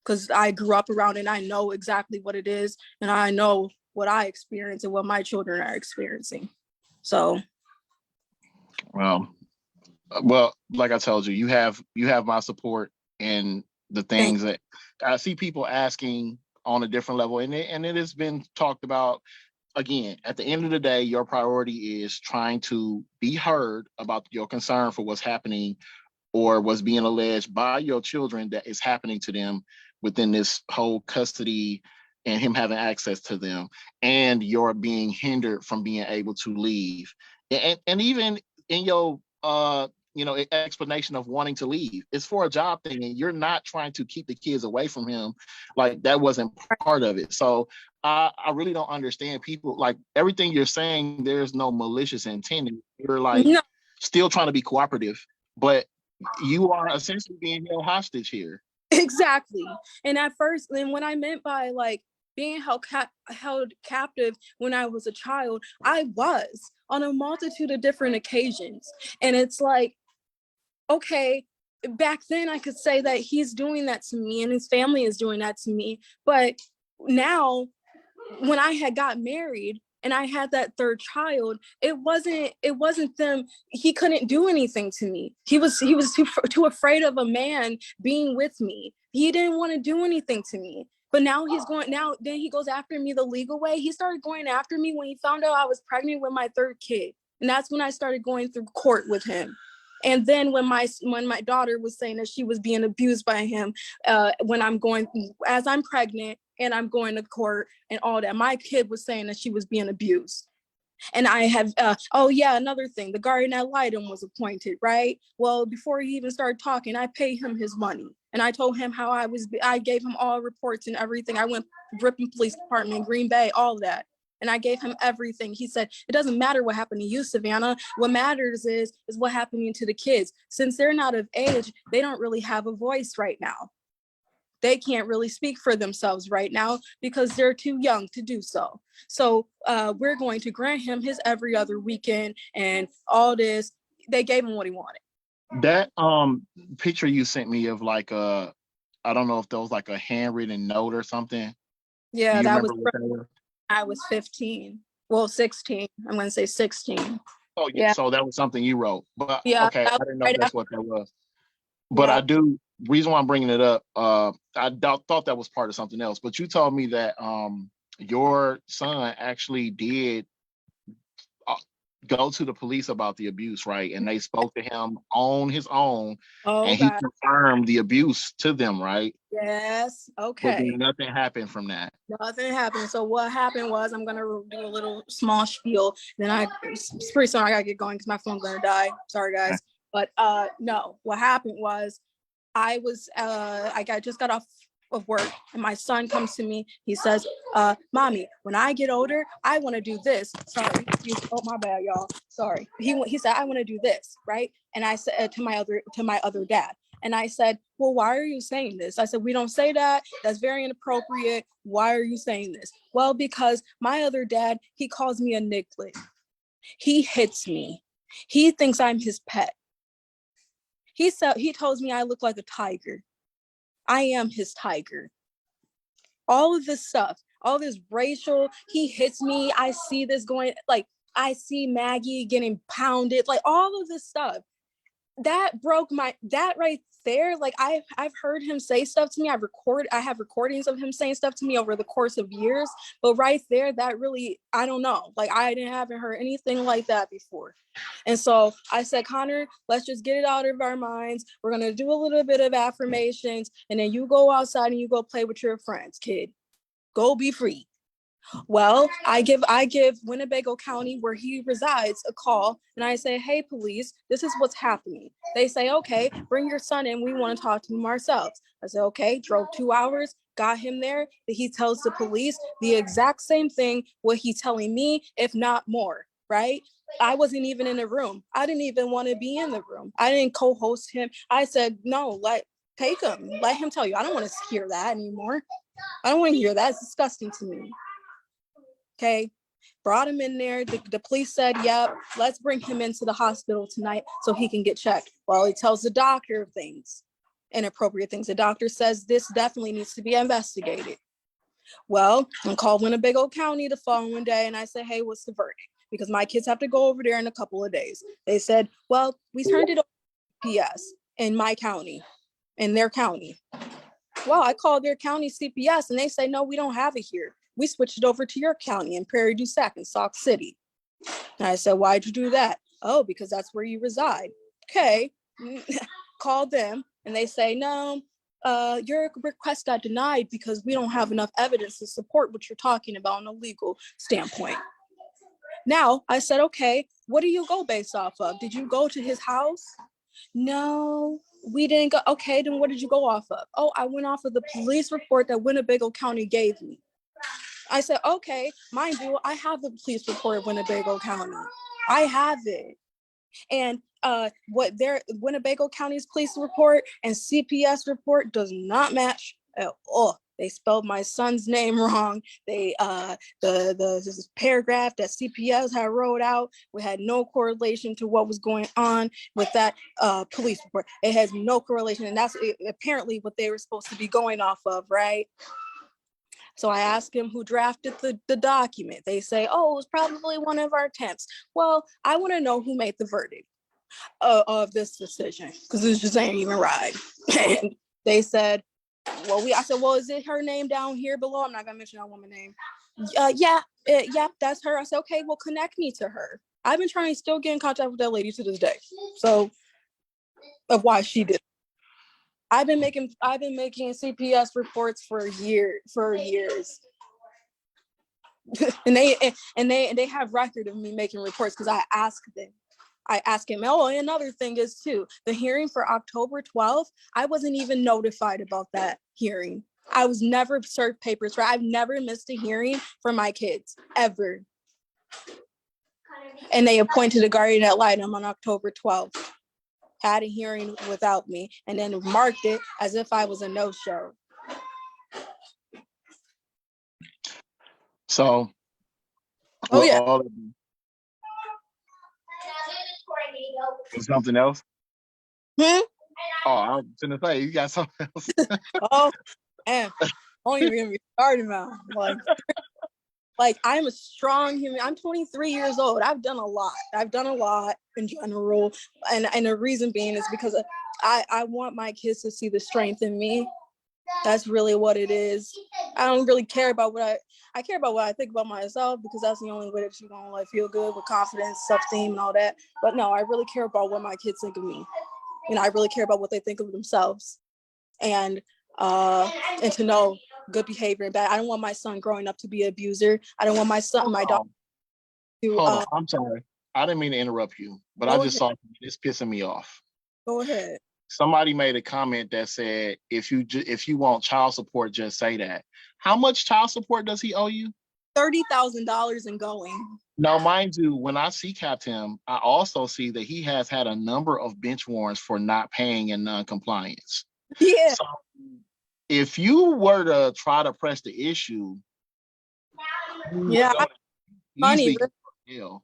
Because I grew up around it and I know exactly what it is, and I know what I experience and what my children are experiencing. So, well, like I told you, you have my support in the things that I see people asking on a different level, and it has been talked about. Again, at the end of the day, your priority is trying to be heard about your concern for what's happening or what's being alleged by your children that is happening to them within this whole custody and him having access to them, and you're being hindered from being able to leave. And even in your explanation of wanting to leave, it's for a job thing, and you're not trying to keep the kids away from him. Like, that wasn't part of it. So I really don't understand people, like, everything you're saying, there's no malicious intent. You're like still trying to be cooperative, but you are essentially being held hostage here. Exactly. And at first, and what I meant by like being held captive when I was a child, I was on a multitude of different occasions. And it's like, okay, back then I could say that he's doing that to me and his family is doing that to me. But now when I had got married and I had that third child, it wasn't them. He couldn't do anything to me. He was too afraid of a man being with me. He didn't want to do anything to me. But now then he goes after me the legal way. He started going after me when he found out I was pregnant with my third kid. And that's when I started going through court with him. And then when my daughter was saying that she was being abused by him, as I'm pregnant and I'm going to court and all that, my kid was saying that she was being abused. And I have, another thing, the guardian ad litem was appointed, right? Well, before he even started talking, I paid him his money. And I told him how I gave him all reports and everything. I went to Ripon Police Department, Green Bay, all that. And I gave him everything. He said, it doesn't matter what happened to you, Savannah. What matters is what happening to the kids. Since they're not of age, they don't really have a voice right now. They can't really speak for themselves right now because they're too young to do so. So we're going to grant him his every other weekend and all this. They gave him what he wanted. That picture you sent me of like I don't know if that was like a handwritten note or something. Yeah, that was I was 15. Well, 16. I'm going to say 16. Oh, yeah. So that was something you wrote. But yeah, okay, I didn't know that's what that was. But yeah. I do. Reason why I'm bringing it up, I thought that was part of something else. But you told me that your son actually did go to the police about the abuse, right? And they spoke to him on his own, and he confirmed the abuse to them, right? Yes. Okay. But then nothing happened from that. Nothing happened. So what happened was, I'm gonna do a little small spiel. Then pretty soon I gotta get going because my phone's gonna die. Sorry, guys. But no, what happened was, I just got off of work and my son comes to me. He says, mommy, when I get older, I want to do this. Sorry. Oh, my bad, y'all. Sorry. He said, I want to do this. Right. And I said to my other dad. And I said, well, why are you saying this? I said, we don't say that. That's very inappropriate. Why are you saying this? Well, because my other dad, he calls me a nicklet. He hits me. He thinks I'm his pet. He tells me I look like a tiger. I am his tiger. All of this stuff, all this racial, he hits me. I see this going, like, I see Maggie getting pounded, like all of this stuff. That right there, like I've heard him say stuff to me. I have recordings of him saying stuff to me over the course of years, but right there, that really, I don't know. Like haven't heard anything like that before. And so I said, Connor, let's just get it out of our minds. We're going to do a little bit of affirmations, and then you go outside and you go play with your friends, kid. Go be free. Well, I give Winnebago County, where he resides, a call, and I say, hey, police, this is what's happening. They say, okay, bring your son in. We want to talk to him ourselves. I said, okay, drove 2 hours, got him there. He tells the police the exact same thing, what he's telling me, if not more, right? I wasn't even in the room. I didn't even want to be in the room. I didn't co-host him. I said, no, take him. Let him tell you. I don't want to hear that anymore. I don't want to hear that. It's disgusting to me. Okay, brought him in there. The police said, yep, let's bring him into the hospital tonight so he can get checked. Well, he tells the doctor things, inappropriate things. The doctor says this definitely needs to be investigated. Well, I called Winnebago County the following day and I said, hey, what's the verdict? Because my kids have to go over there in a couple of days. They said, well, we turned it over to CPS in my county, in their county. Well, I called their county CPS and they say, no, we don't have it here. We switched it over to your county in Prairie du Sac in Sauk City. And I said, why'd you do that? Oh, because that's where you reside. Okay, called them and they say, no, your request got denied because we don't have enough evidence to support what you're talking about on a legal standpoint. Now, I said, okay, what do you go based off of? Did you go to his house? No, we didn't go. Okay, then what did you go off of? Oh, I went off of the police report that Winnebago County gave me. I said, okay, mind you, I have the police report of Winnebago County. I have it. And what their Winnebago County's police report and CPS report does not match at all. They spelled my son's name wrong. They this paragraph that CPS had wrote out, we had no correlation to what was going on with that police report. It has no correlation, and that's apparently what they were supposed to be going off of, right? So I asked him who drafted the document. They say, oh, it was probably one of our temps. Well, I want to know who made the verdict of this decision, because this just ain't even right. And they said, well, I said, well, is it her name down here below? I'm not gonna mention that woman's name. Yeah, that's her. I said, okay, well, connect me to her. I've been trying to still get in contact with that lady to this day. So of why she did. I've been making CPS reports for years. and they have record of me making reports because I asked them. I asked him. Oh, and another thing is too, the hearing for October 12th, I wasn't even notified about that hearing. I was never served papers for. I've never missed a hearing for my kids ever. And they appointed a guardian ad litem on October 12th. Had a hearing without me, and then marked it as if I was a no-show. So, oh yeah, all of you. Something else? Oh, I was gonna say you got something else. Oh, man, don't even get me started now. Like I'm a strong human. I'm 23 years old. I've done a lot. In general, and the reason being is because I want my kids to see the strength in me. That's really what it is. I don't really care about what I care about what I think about myself, because that's the only way that you're gonna like feel good with confidence, self-esteem, and all that. But no, I really care about what my kids think of me. I really care about what they think of themselves, and to know good behavior and bad. I don't want my son growing up to be an abuser. I don't want my daughter to. Hold on, I'm sorry. I didn't mean to interrupt you, but I just saw it's pissing me off. Go ahead. Somebody made a comment that said, if you want child support, just say that. How much child support does he owe you? $30,000 and going. Now, mind you, when I CCAP'd him, I also see that he has had a number of bench warrants for not paying and non-compliance. Yeah. So if you were to try to press the issue, yeah, money. Deal.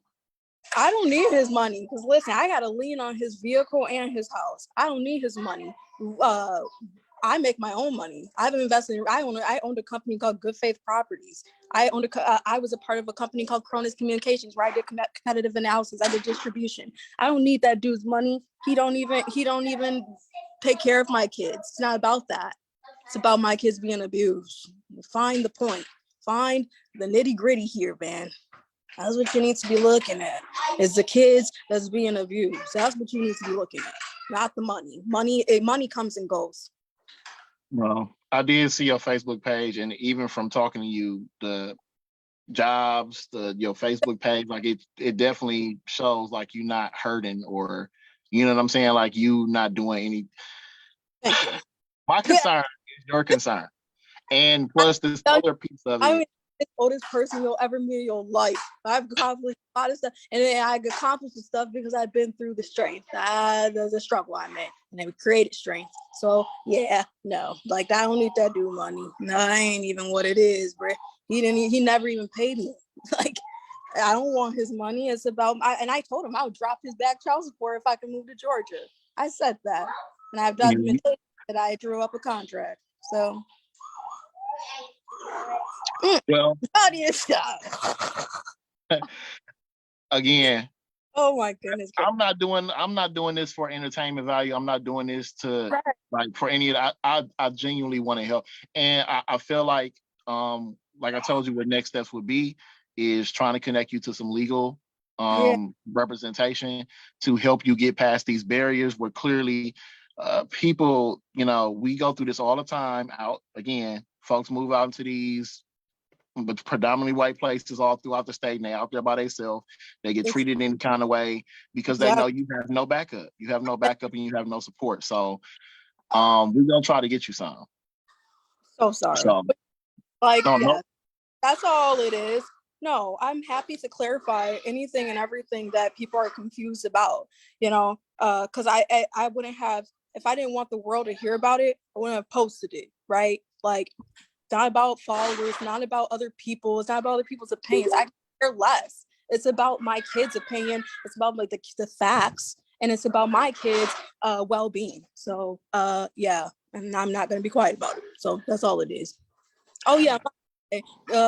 I don't need his money, because listen, I got a lien on his vehicle and his house. I don't need his money. I make my own money. I've invested. I owned a company called Good Faith Properties. I was a part of a company called Cronus Communications, where I did competitive analysis. I did distribution. I don't need that dude's money. He don't even take care of my kids. It's not about that. It's about my kids being abused. Find the point. Find the nitty gritty here, man. That's what you need to be looking at, is the kids that's being abused. That's what you need to be looking at, not the money. Money comes and goes. Well, I did see your Facebook page, and even from talking to you, the jobs, your Facebook page, like it definitely shows like you're not hurting, or you know what I'm saying, like you not doing any. My concern is your concern, and plus this other piece of it. I'm the oldest person you'll ever meet in your life. I've accomplished a lot of stuff, and then I accomplished the stuff because I've been through the strength. There's a struggle I met, and then we created strength. So yeah, no, like I don't need that dude money. No, that ain't even what it is, bro. He never even paid me. Like I don't want his money. It's about and I told him I would drop his back child support if I could move to Georgia. I said that, and I've documented that I drew up a contract. So. Well, again, oh my goodness, I'm not doing this for entertainment value. I'm not doing this to like for any of that. I genuinely want to help, and I feel like I told you, what next steps would be is trying to connect you to some legal representation to help you get past these barriers where clearly people, we go through this all the time. Folks move out into these but predominantly white places all throughout the state, and they're out there by themselves. They get treated any kind of way because they know you have no backup. You have no backup and you have no support. So we're gonna try to get you some. So sorry. That's all it is. No, I'm happy to clarify anything and everything that people are confused about, because I wouldn't have, if I didn't want the world to hear about it, I wouldn't have posted it, right? Like not about followers, not about other people. It's not about other people's opinions. I care less. It's about my kids' opinion. It's about like the facts, and it's about my kids' well-being. So yeah, and I'm not gonna be quiet about it. So that's all it is. Oh yeah.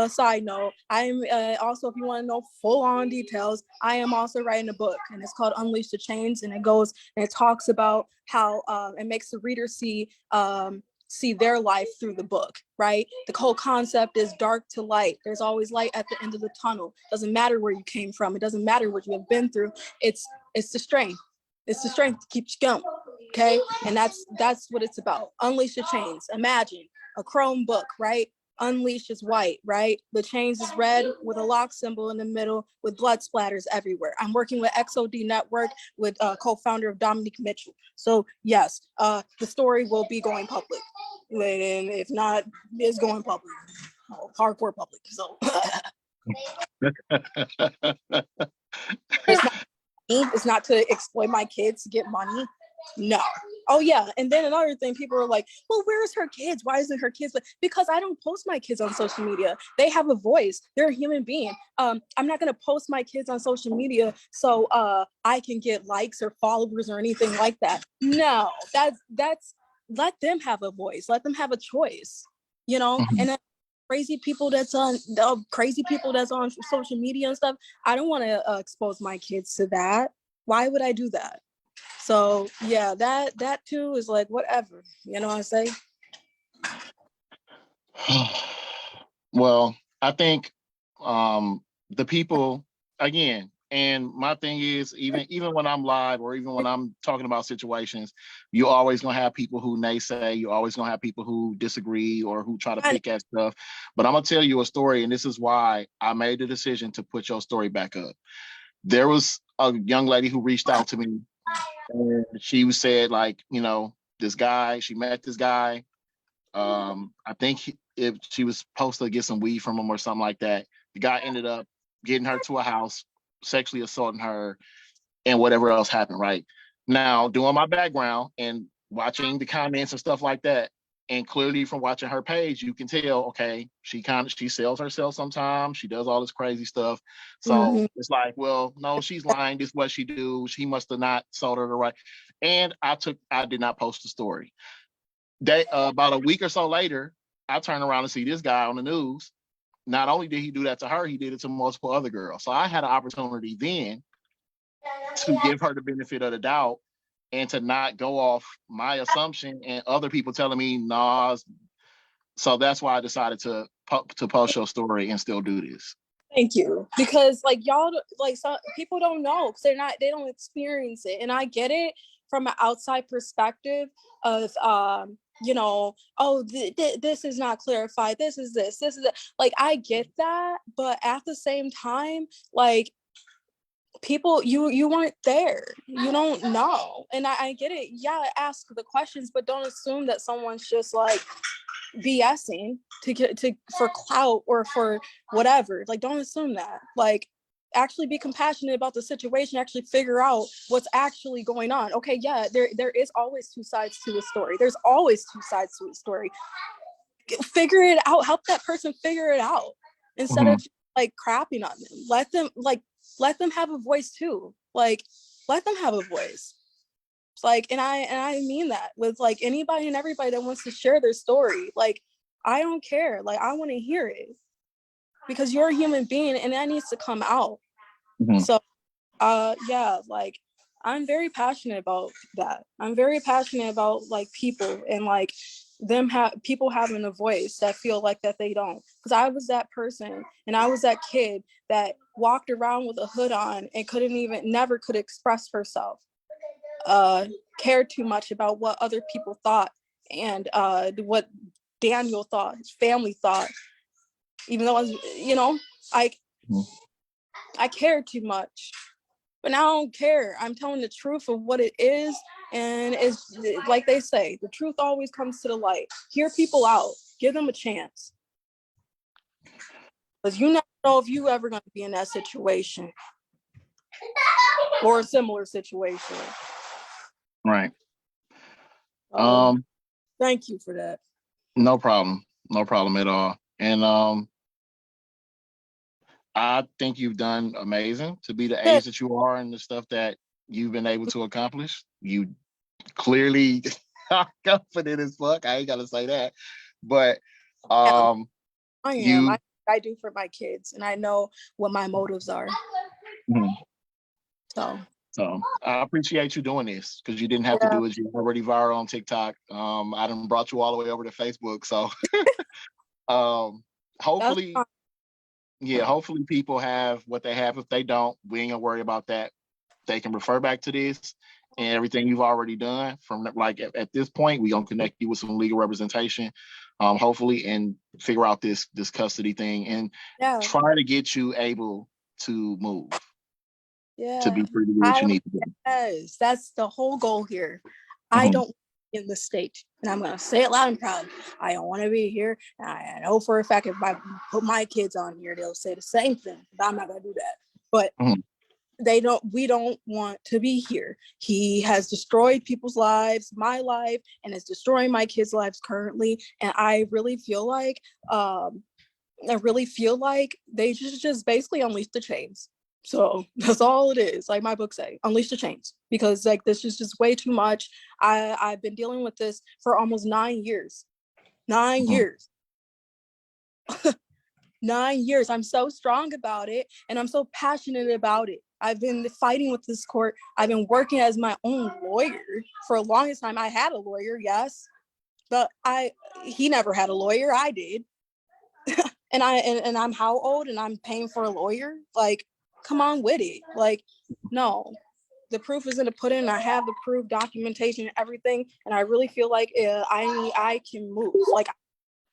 Side note, I'm also, if you want to know full-on details, I am also writing a book, and it's called Unleash the Chains, and it talks about how it makes the reader see their life through the book, right? The whole concept is dark to light. There's always light at the end of the tunnel. Doesn't matter where you came from. It doesn't matter what you have been through. It's the strength. It's the strength to keep you going. Okay, and that's what it's about. Unleash the chains. Imagine a chrome book, right? Unleash is white, right? The chains is red with a lock symbol in the middle with blood splatters everywhere. I'm working with XOD Network with co-founder of Dominique Mitchell. So yes, the story will be going public. And if not, it's going public. Hardcore public. So it's not to exploit my kids to get money. No. Oh yeah. And then another thing, people are like, well, where's her kids? Why isn't her kids? Because I don't post my kids on social media. They have a voice. They're a human being. I'm not gonna post my kids on social media so I can get likes or followers or anything like that. No, that's let them have a voice. Let them have a choice. You know, and then crazy people that's on social media and stuff. I don't want to expose my kids to that. Why would I do that? So yeah, that too is like whatever, you know what I'm saying? Well, I think the people, again, and my thing is, even when I'm live or even when I'm talking about situations, you're always gonna have people who naysay. You're always gonna have people who disagree or who try to pick at stuff. But I'm gonna tell you a story, and this is why I made the decision to put your story back up. There was a young lady who reached out to me, and she said, like, you know, she met this guy. I think if she was supposed to get some weed from him or something like that, the guy ended up getting her to a house, sexually assaulting her, and whatever else happened. Right now, doing my background and watching the comments and stuff like that, and clearly from watching her page, you can tell, okay, she sells herself sometimes. She does all this crazy stuff. So it's like, well, no, she's lying. This is what she do. She must have not sold her the right. And I did not post the story. About a week or so later, I turned around and see this guy on the news. Not only did he do that to her, he did it to multiple other girls. So I had an opportunity then to give her the benefit of the doubt and to not go off my assumption and other people telling me, nah. So that's why I decided to post your story and still do this. Thank you. Because like y'all, like some people don't know because they don't experience it. And I get it from an outside perspective of you know, oh, this is not clarified. This is that. Like I get that, but at the same time, like people, you weren't there. You don't know. And I get it. Yeah, ask the questions, but don't assume that someone's just like BSing to for clout or for whatever. Like, don't assume that. Like, actually be compassionate about the situation. Actually figure out what's actually going on. Okay, yeah, there is always two sides to a story. There's always two sides to a story. Figure it out. Help that person figure it out instead of like crapping on them. Let them have a voice too. Like, let them have a voice. Like, and I mean that with like anybody and everybody that wants to share their story. Like, I don't care. Like, I want to hear it because you're a human being and that needs to come out. So yeah, like I'm very passionate about that. I'm very passionate about like people and like people having a voice that feel like that they don't. Because I was that person and I was that kid that walked around with a hood on and never could express herself. Cared too much about what other people thought and what Daniel thought, his family thought. Even though I was, you know, I cared too much. But now I don't care. I'm telling the truth of what it is. And it's like they say, the truth always comes to the light. Hear people out. Give them a chance. Because you never know if you ever going to be in that situation. Or a similar situation. Right. Thank you for that. No problem. No problem at all. And I think you've done amazing to be the age that you are and the stuff that you've been able to accomplish. You clearly are confident as fuck. I ain't gotta say that. But Yeah, I am. you I do for my kids, and I know what my motives are. Mhm. So So I appreciate you doing this because you didn't have to yeah, do it. You're already viral on TikTok. I done brought you all the way over to Facebook. So that's hopefully, fine. yeah, hopefully people have what they have. If they don't, we ain't gonna worry about that. They can refer back to this and everything you've already done. From like at this point, we gonna connect you with some legal representation, hopefully, and figure out this custody thing and Yeah, try to get you able to move to yeah. be free to do what I you don't. need to do. Yes, that's the whole goal here. I Mhm. don't in the state, and I'm gonna say it loud and proud. I don't want to be here. And I know for a fact if I put my kids on here, they'll say the same thing. But I'm not gonna do that. But Mhm. we don't want to be here. He has destroyed people's lives, my life, and is destroying my kids' lives currently. And I really feel like they just basically unleash the chains. So that's all it is. Like my book say, unleash the chains, because like this is just way too much. I've been dealing with this for almost 9 years. 9 years. 9 years. I'm so strong about it, and I'm so passionate about it. I've been fighting with this court. I've been working as my own lawyer for the longest time. I had a lawyer, yes, but he never had a lawyer. I did. And I'm how old, and I'm paying for a lawyer? Like, come on with it. Like, no. The proof is in the pudding. I have the proof, documentation, everything, and I really feel like I can move. Like,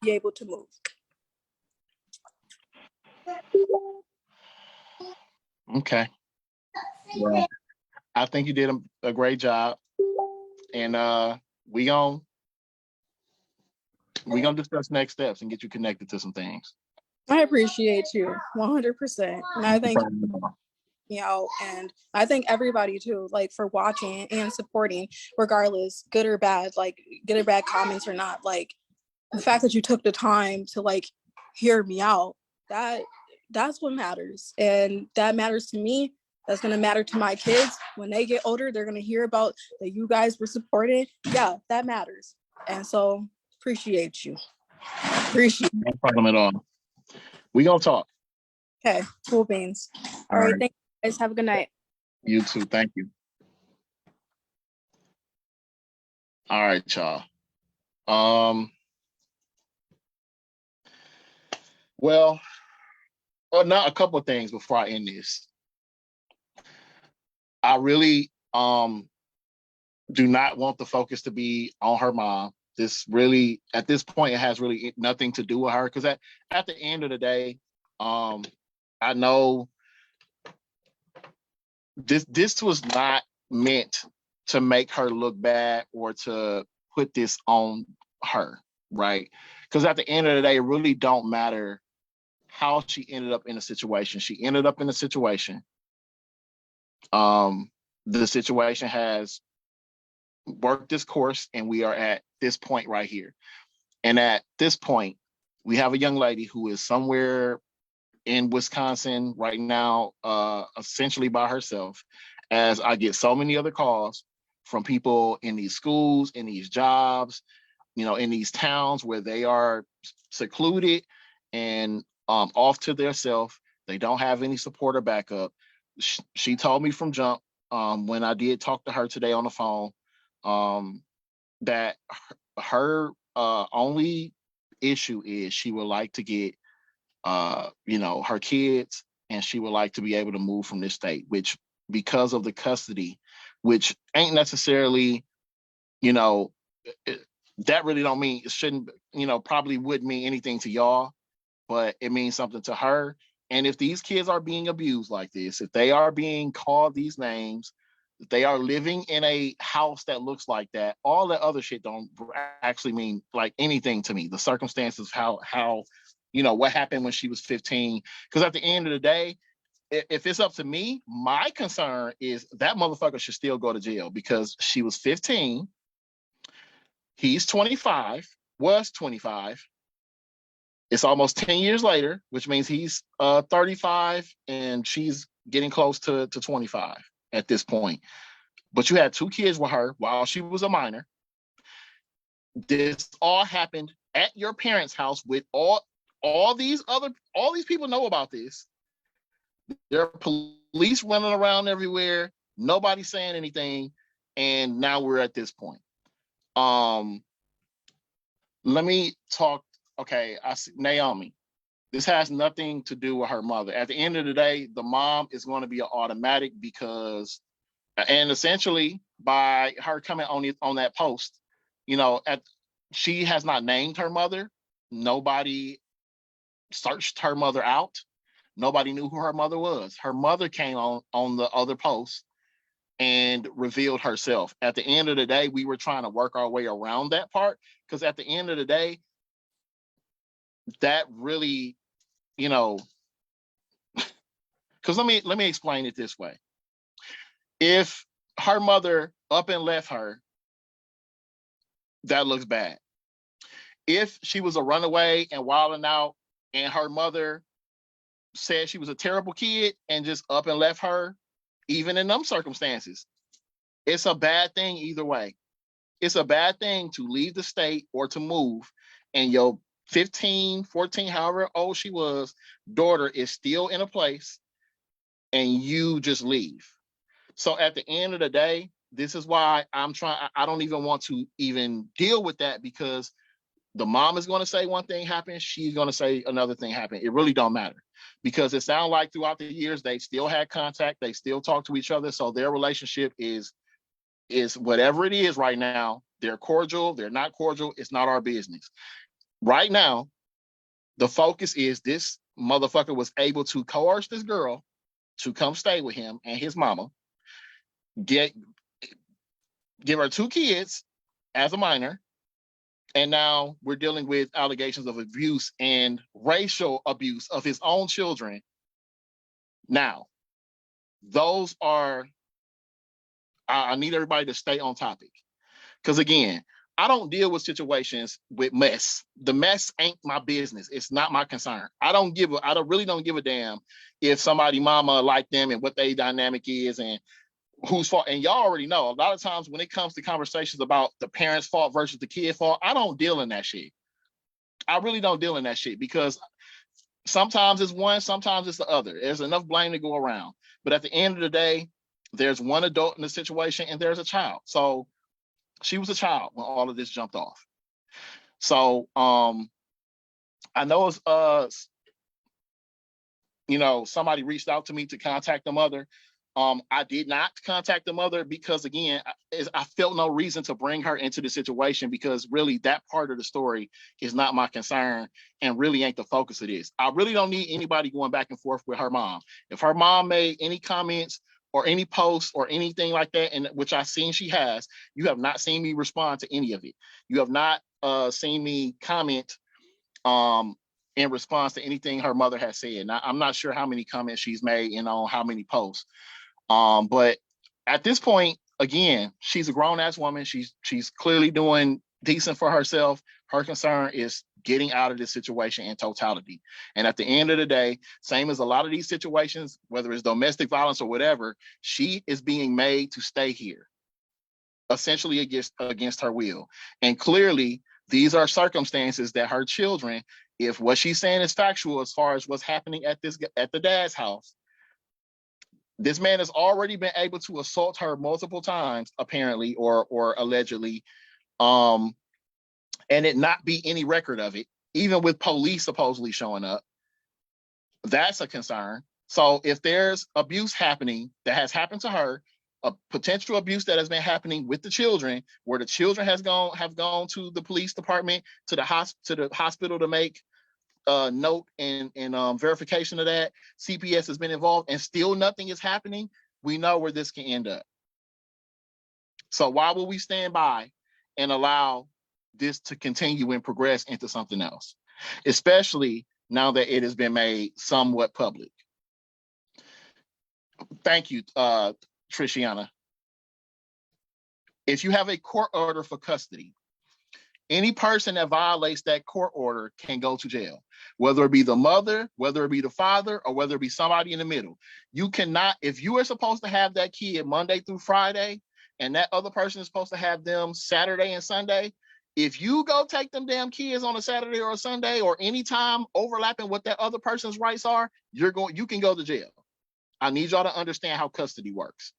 be able to move. Okay. Well, I think you did a great job, and we gonna discuss next steps and get you connected to some things. I appreciate you 100%, and I No thank problem at all. and I thank everybody too, like for watching and supporting, regardless, good or bad, like good or bad comments or not. Like the fact that you took the time to like hear me out, that's what matters, and that matters to me. That's gonna matter to my kids when they get older. They're gonna hear about that you guys were supported. Yeah, that matters, and so appreciate you. Appreciate. No problem at all. We gonna talk. Okay, cool beans. All All right, right. thank you guys. Have a good night. You too. Thank you. All right, y'all. Um. Well, not a couple of things before I end this. I really do not want the focus to be on her mom. This really, at this point, it has really nothing to do with her. Because at the end of the day, I know this was not meant to make her look bad or to put this on her, right? Because at the end of the day, it really don't matter how she ended up in a situation. She ended up in a situation. Um, the situation has worked this course, and we are at this point right here. And at this point, we have a young lady who is somewhere in Wisconsin right now, essentially by herself, as I get so many other calls from people in these schools, in these jobs, in these towns where they are secluded and off to themselves. They don't have any support or backup. She told me from jump, when I did talk to her today on the phone, um, that her only issue is she would like to get her kids, and she would like to be able to move from this state, which because of the custody, which ain't necessarily, you know, that really don't mean it shouldn't, probably wouldn't mean anything to y'all, but it means something to her. And if these kids are being abused like this, if they are being called these names, if they are living in a house that looks like that, all that other shit don't actually mean like anything to me. The circumstances, how what happened when she was 15. Because at the end of the day, if it's up to me, my concern is that motherfucker should still go to jail because she was 15. He's 25, was 25. It's almost 10 years later, which means he's 35 and she's getting close to 25 at this point. But you had 2 kids with her while she was a minor. This all happened at your parents' house with all these people know about this. There are police running around everywhere. Nobody's saying anything. And now we're at this point. Let me talk. Okay, I see Naomi. This has nothing to do with her mother. At the end of the day, the mom is going to be an automatic because, and essentially by her coming on that post, you know, she has not named her mother. Nobody searched her mother out. Nobody knew who her mother was. Her mother came on the other post and revealed herself. At the end of the day, we were trying to work our way around that part because at the end of the day, that really, you know, because let me explain it this way. If her mother up and left her, that looks bad. If she was a runaway and wilding out and her mother said she was a terrible kid and just up and left her, even in them circumstances, it's a bad thing either way. It's a bad thing to leave the state or to move and your 15, 14, however old she was, daughter is still in a place and you just leave. So at the end of the day, this is why I don't even want to even deal with that because the mom is going to say one thing happened, she's going to say another thing happened. It really don't matter because it sounds like throughout the years, they still had contact, they still talk to each other. So their relationship is whatever it is right now. They're cordial, they're not cordial, it's not our business. Right now, the focus is this motherfucker was able to coerce this girl to come stay with him and his mama, give her 2 kids as a minor, and now we're dealing with allegations of abuse and racial abuse of his own children. Now, those are, I need everybody to stay on topic. Because again, I don't deal with situations with mess. The mess ain't my business. It's not my concern. I really don't give a damn if somebody mama like them and what their dynamic is and whose fault. And y'all already know, a lot of times when it comes to conversations about the parents' fault versus the kid fault, I don't deal in that shit. I really don't deal in that shit because sometimes it's one, sometimes it's the other. There's enough blame to go around. But at the end of the day, there's one adult in the situation and there's a child. So she was a child when all of this jumped off. So I know it's somebody reached out to me to contact the mother. I did not contact the mother because again, I felt no reason to bring her into the situation because really that part of the story is not my concern and really ain't the focus of this. I really don't need anybody going back and forth with her mom. If her mom made any comments or any posts or anything like that, and which I've seen she has, you have not seen me respond to any of it. You have not seen me comment in response to anything her mother has said. Now, I'm not sure how many comments she's made and on how many posts. But at this point, again, she's a grown-ass woman. She's clearly doing decent for herself. Her concern is getting out of this situation in totality. And at the end of the day, same as a lot of these situations, whether it's domestic violence or whatever, she is being made to stay here, essentially against her will. And clearly, these are circumstances that her children, if what she's saying is factual as far as what's happening at the dad's house, this man has already been able to assault her multiple times, apparently, or allegedly, and it not be any record of it, even with police supposedly showing up. That's a concern. So if there's abuse happening that has happened to her, a potential abuse that has been happening with the children, where the children have gone to the police department, to the hospital to make note and verification of that, CPS has been involved, and still nothing is happening, we know where this can end up. So why would we stand by and allow this to continue and progress into something else, especially now that it has been made somewhat public? Thank you, Trishiana. If you have a court order for custody Any person that violates that court order can go to jail, whether it be the mother, whether it be the father, or whether it be somebody in the middle. You cannot, if you are supposed to have that kid Monday through Friday, and that other person is supposed to have them Saturday and Sunday, if you go take them damn kids on a Saturday or a Sunday or any time overlapping what that other person's rights are, you can go to jail. I need y'all to understand how custody works.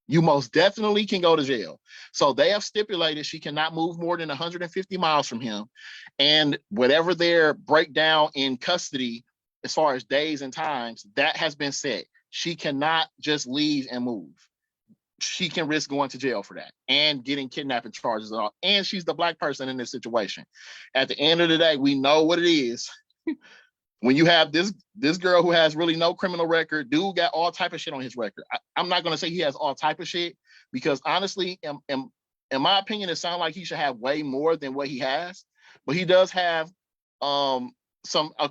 You most definitely can go to jail. So they have stipulated she cannot move more than 150 miles from him. And whatever their breakdown in custody, as far as days and times, that has been set. She cannot just leave and move. She can risk going to jail for that and getting kidnapping charges and all. And she's the black person in this situation. At the end of the day, we know what it is. When you have this girl who has really no criminal record, dude got all type of shit on his record. I'm not going to say he has all type of shit, because honestly, in my opinion, it sounds like he should have way more than what he has. But he does have a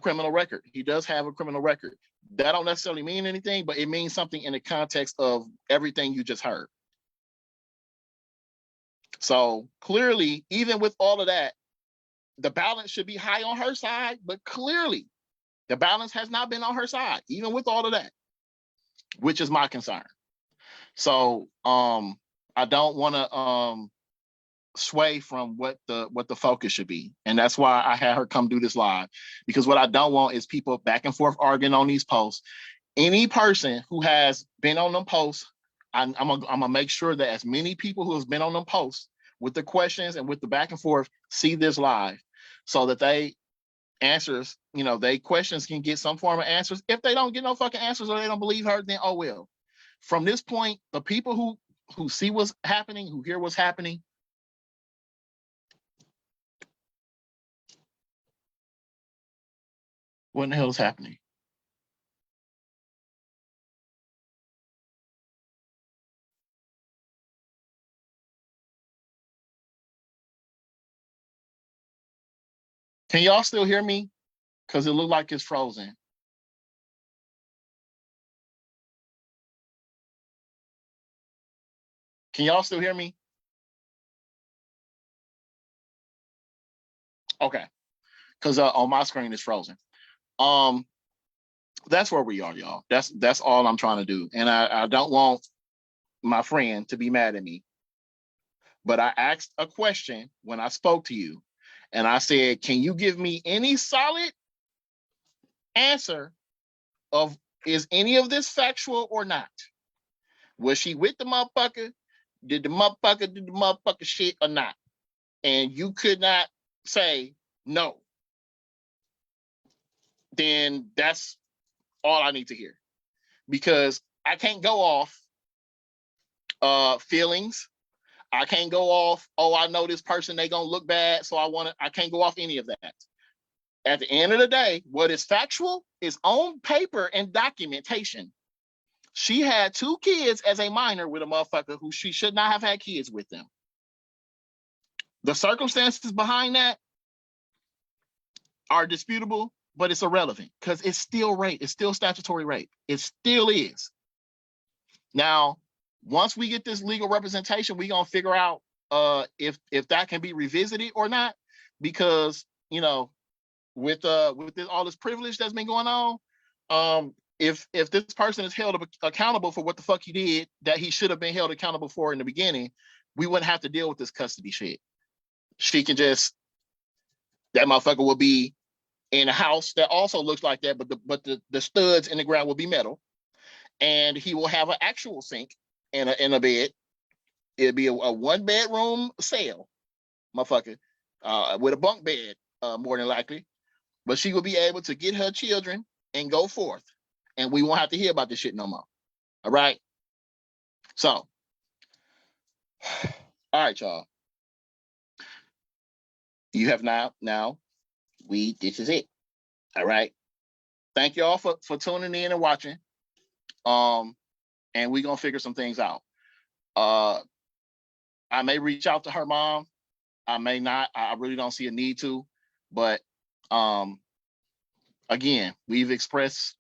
criminal record. He does have a criminal record. That don't necessarily mean anything, but it means something in the context of everything you just heard. So clearly, even with all of that, the balance should be high on her side, but clearly the balance has not been on her side, even with all of that, which is my concern. So I don't want to sway from what the focus should be. And that's why I had her come do this live, because what I don't want is people back and forth arguing on these posts. Any person who has been on them posts, I'm gonna make sure that as many people who have been on them posts with the questions and with the back and forth see this live, so that they answers, they questions can get some form of answers. If they don't get no fucking answers or they don't believe her, then oh well. From this point, the people who see what's happening, who hear what's happening, what in the hell is happening? Can y'all still hear me? Because it looked like it's frozen. Can y'all still hear me? Okay. Because on my screen it's frozen. That's where we are, y'all. That's all I'm trying to do. And I don't want my friend to be mad at me. But I asked a question when I spoke to you, and I said, can you give me any solid answer of, is any of this factual or not? Was she with the motherfucker? Did the motherfucker do the motherfucker shit or not? And you could not say no. Then that's all I need to hear. Because I can't go off feelings. I can't go off, oh, I know this person, they gonna look bad, so I can't go off any of that. At the end of the day, what is factual is on paper and documentation. She had 2 kids as a minor with a motherfucker who she should not have had kids with them. The circumstances behind that are disputable, but it's irrelevant because it's still rape. It's still statutory rape. It still is. Now, once we get this legal representation, we're gonna figure out if that can be revisited or not, because with all this privilege that's been going on, if this person is held accountable for what the fuck he did that he should have been held accountable for in the beginning, we wouldn't have to deal with this custody shit. She can just, that motherfucker will be in a house that also looks like that, but the studs in the ground will be metal, and he will have an actual sink and a bed. It'll be a 1-bedroom cell, motherfucker, with a bunk bed, more than likely. But she will be able to get her children and go forth, and we won't have to hear about this shit no more. All right. So, all right, y'all. You have now. This is it. All right. Thank y'all for tuning in and watching. And we're gonna figure some things out. I may reach out to her mom. I may not. I really don't see a need to. But again, we've expressed,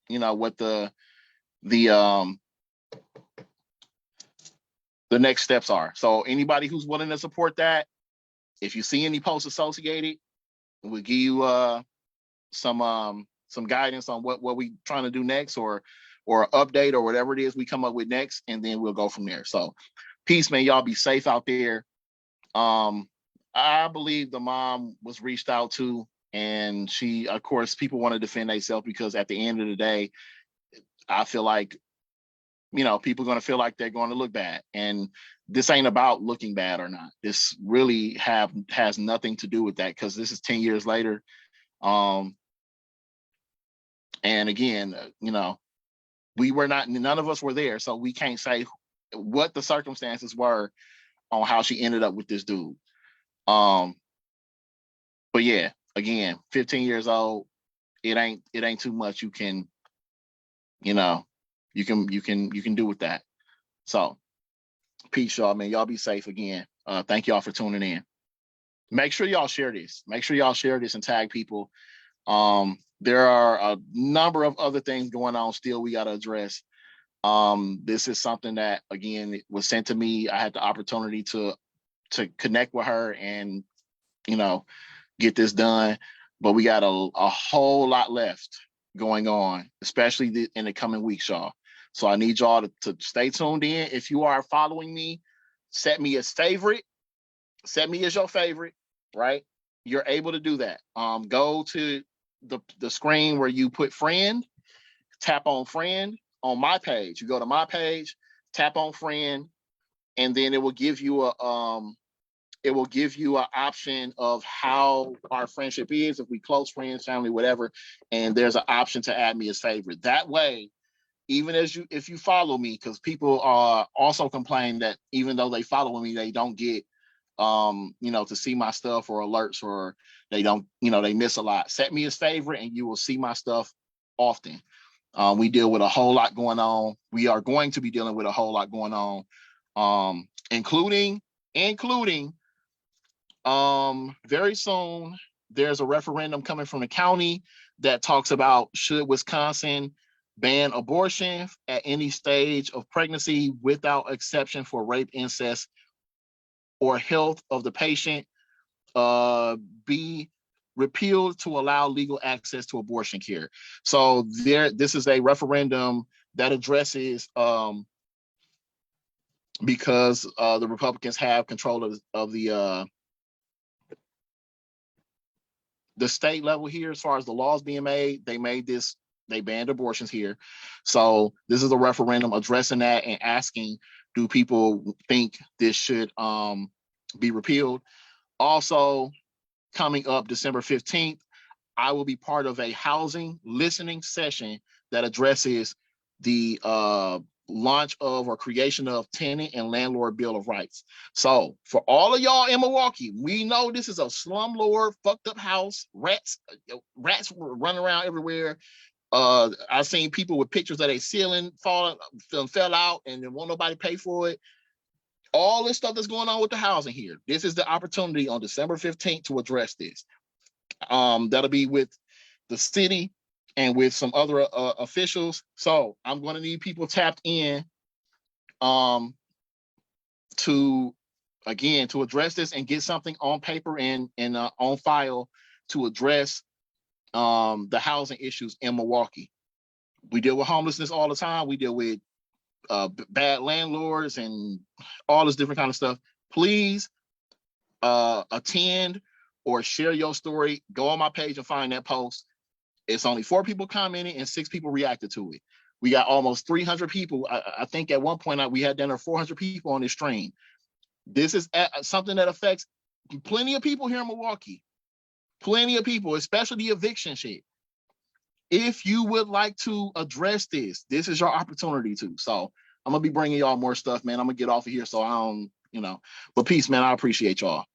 what the next steps are. So anybody who's willing to support that, if you see any posts associated, we'll give you some guidance on what we trying to do next, or update or whatever it is we come up with next, and then we'll go from there. So peace, man. Y'all be safe out there. I believe the mom was reached out to, and she, of course, people want to defend themselves, because at the end of the day, I feel like, people are going to feel like they're going to look bad. And this ain't about looking bad or not. This really has nothing to do with that, because this is 10 years later. And again, none of us were there, so we can't say what the circumstances were on how she ended up with this dude. But yeah, again, 15 years old, it ain't too much you can do with that. So peace, y'all, man. Y'all be safe again. Thank y'all for tuning in. Make sure y'all share this. Make sure y'all share this and tag people. There are a number of other things going on still we got to address. This is something that, again, was sent to me. I had the opportunity to connect with her and, get this done. But we got a whole lot left going on, especially in the coming weeks, y'all. So I need y'all to stay tuned in. If you are following me, set me as favorite. Set me as your favorite, right? You're able to do that. Go to the screen where you put friend, tap on friend on my page. You go to my page, tap on friend, and then it will give you an option of how our friendship is, if we close friends, family, whatever, and there's an option to add me as favorite. That way, even if you follow me, because people also complain that even though they follow me, they don't get to see my stuff or alerts, or they don't, they miss a lot. Set me as favorite and you will see my stuff often. We deal with a whole lot going on. We are going to be dealing with a whole lot going on, including very soon, there's a referendum coming from the county that talks about, should Wisconsin ban abortion at any stage of pregnancy without exception for rape, incest, or health of the patient, be repealed to allow legal access to abortion care. So this is a referendum that addresses, because the Republicans have control of the state level here, as far as the laws being made. They banned abortions here. So this is a referendum addressing that and asking, do people think this should be repealed? Also, coming up December 15th, I will be part of a housing listening session that addresses the launch of or creation of tenant and landlord bill of rights. So for all of y'all in Milwaukee, we know this is a slumlord, fucked up house. Rats running around everywhere. I've seen people with pictures of their ceiling fell out and then won't nobody pay for it. All this stuff that's going on with the housing here. This is the opportunity on December 15th to address this. That'll be with the city and with some other officials. So I'm going to need people tapped in to address this and get something on paper and on file to address the housing issues in Milwaukee. We deal with homelessness all the time. We deal with bad landlords and all this different kind of stuff. Please attend or share your story. Go on my page and find that post. It's only 4 people commenting and 6 people reacted to it. We got almost 300 people. I think at one point we had down to 400 people on this stream. This is something that affects plenty of people here in Milwaukee. Plenty of people, especially the eviction shit. If you would like to address this is your opportunity to. So I'm going to be bringing y'all more stuff, man. I'm going to get off of here so I don't, but peace, man. I appreciate y'all.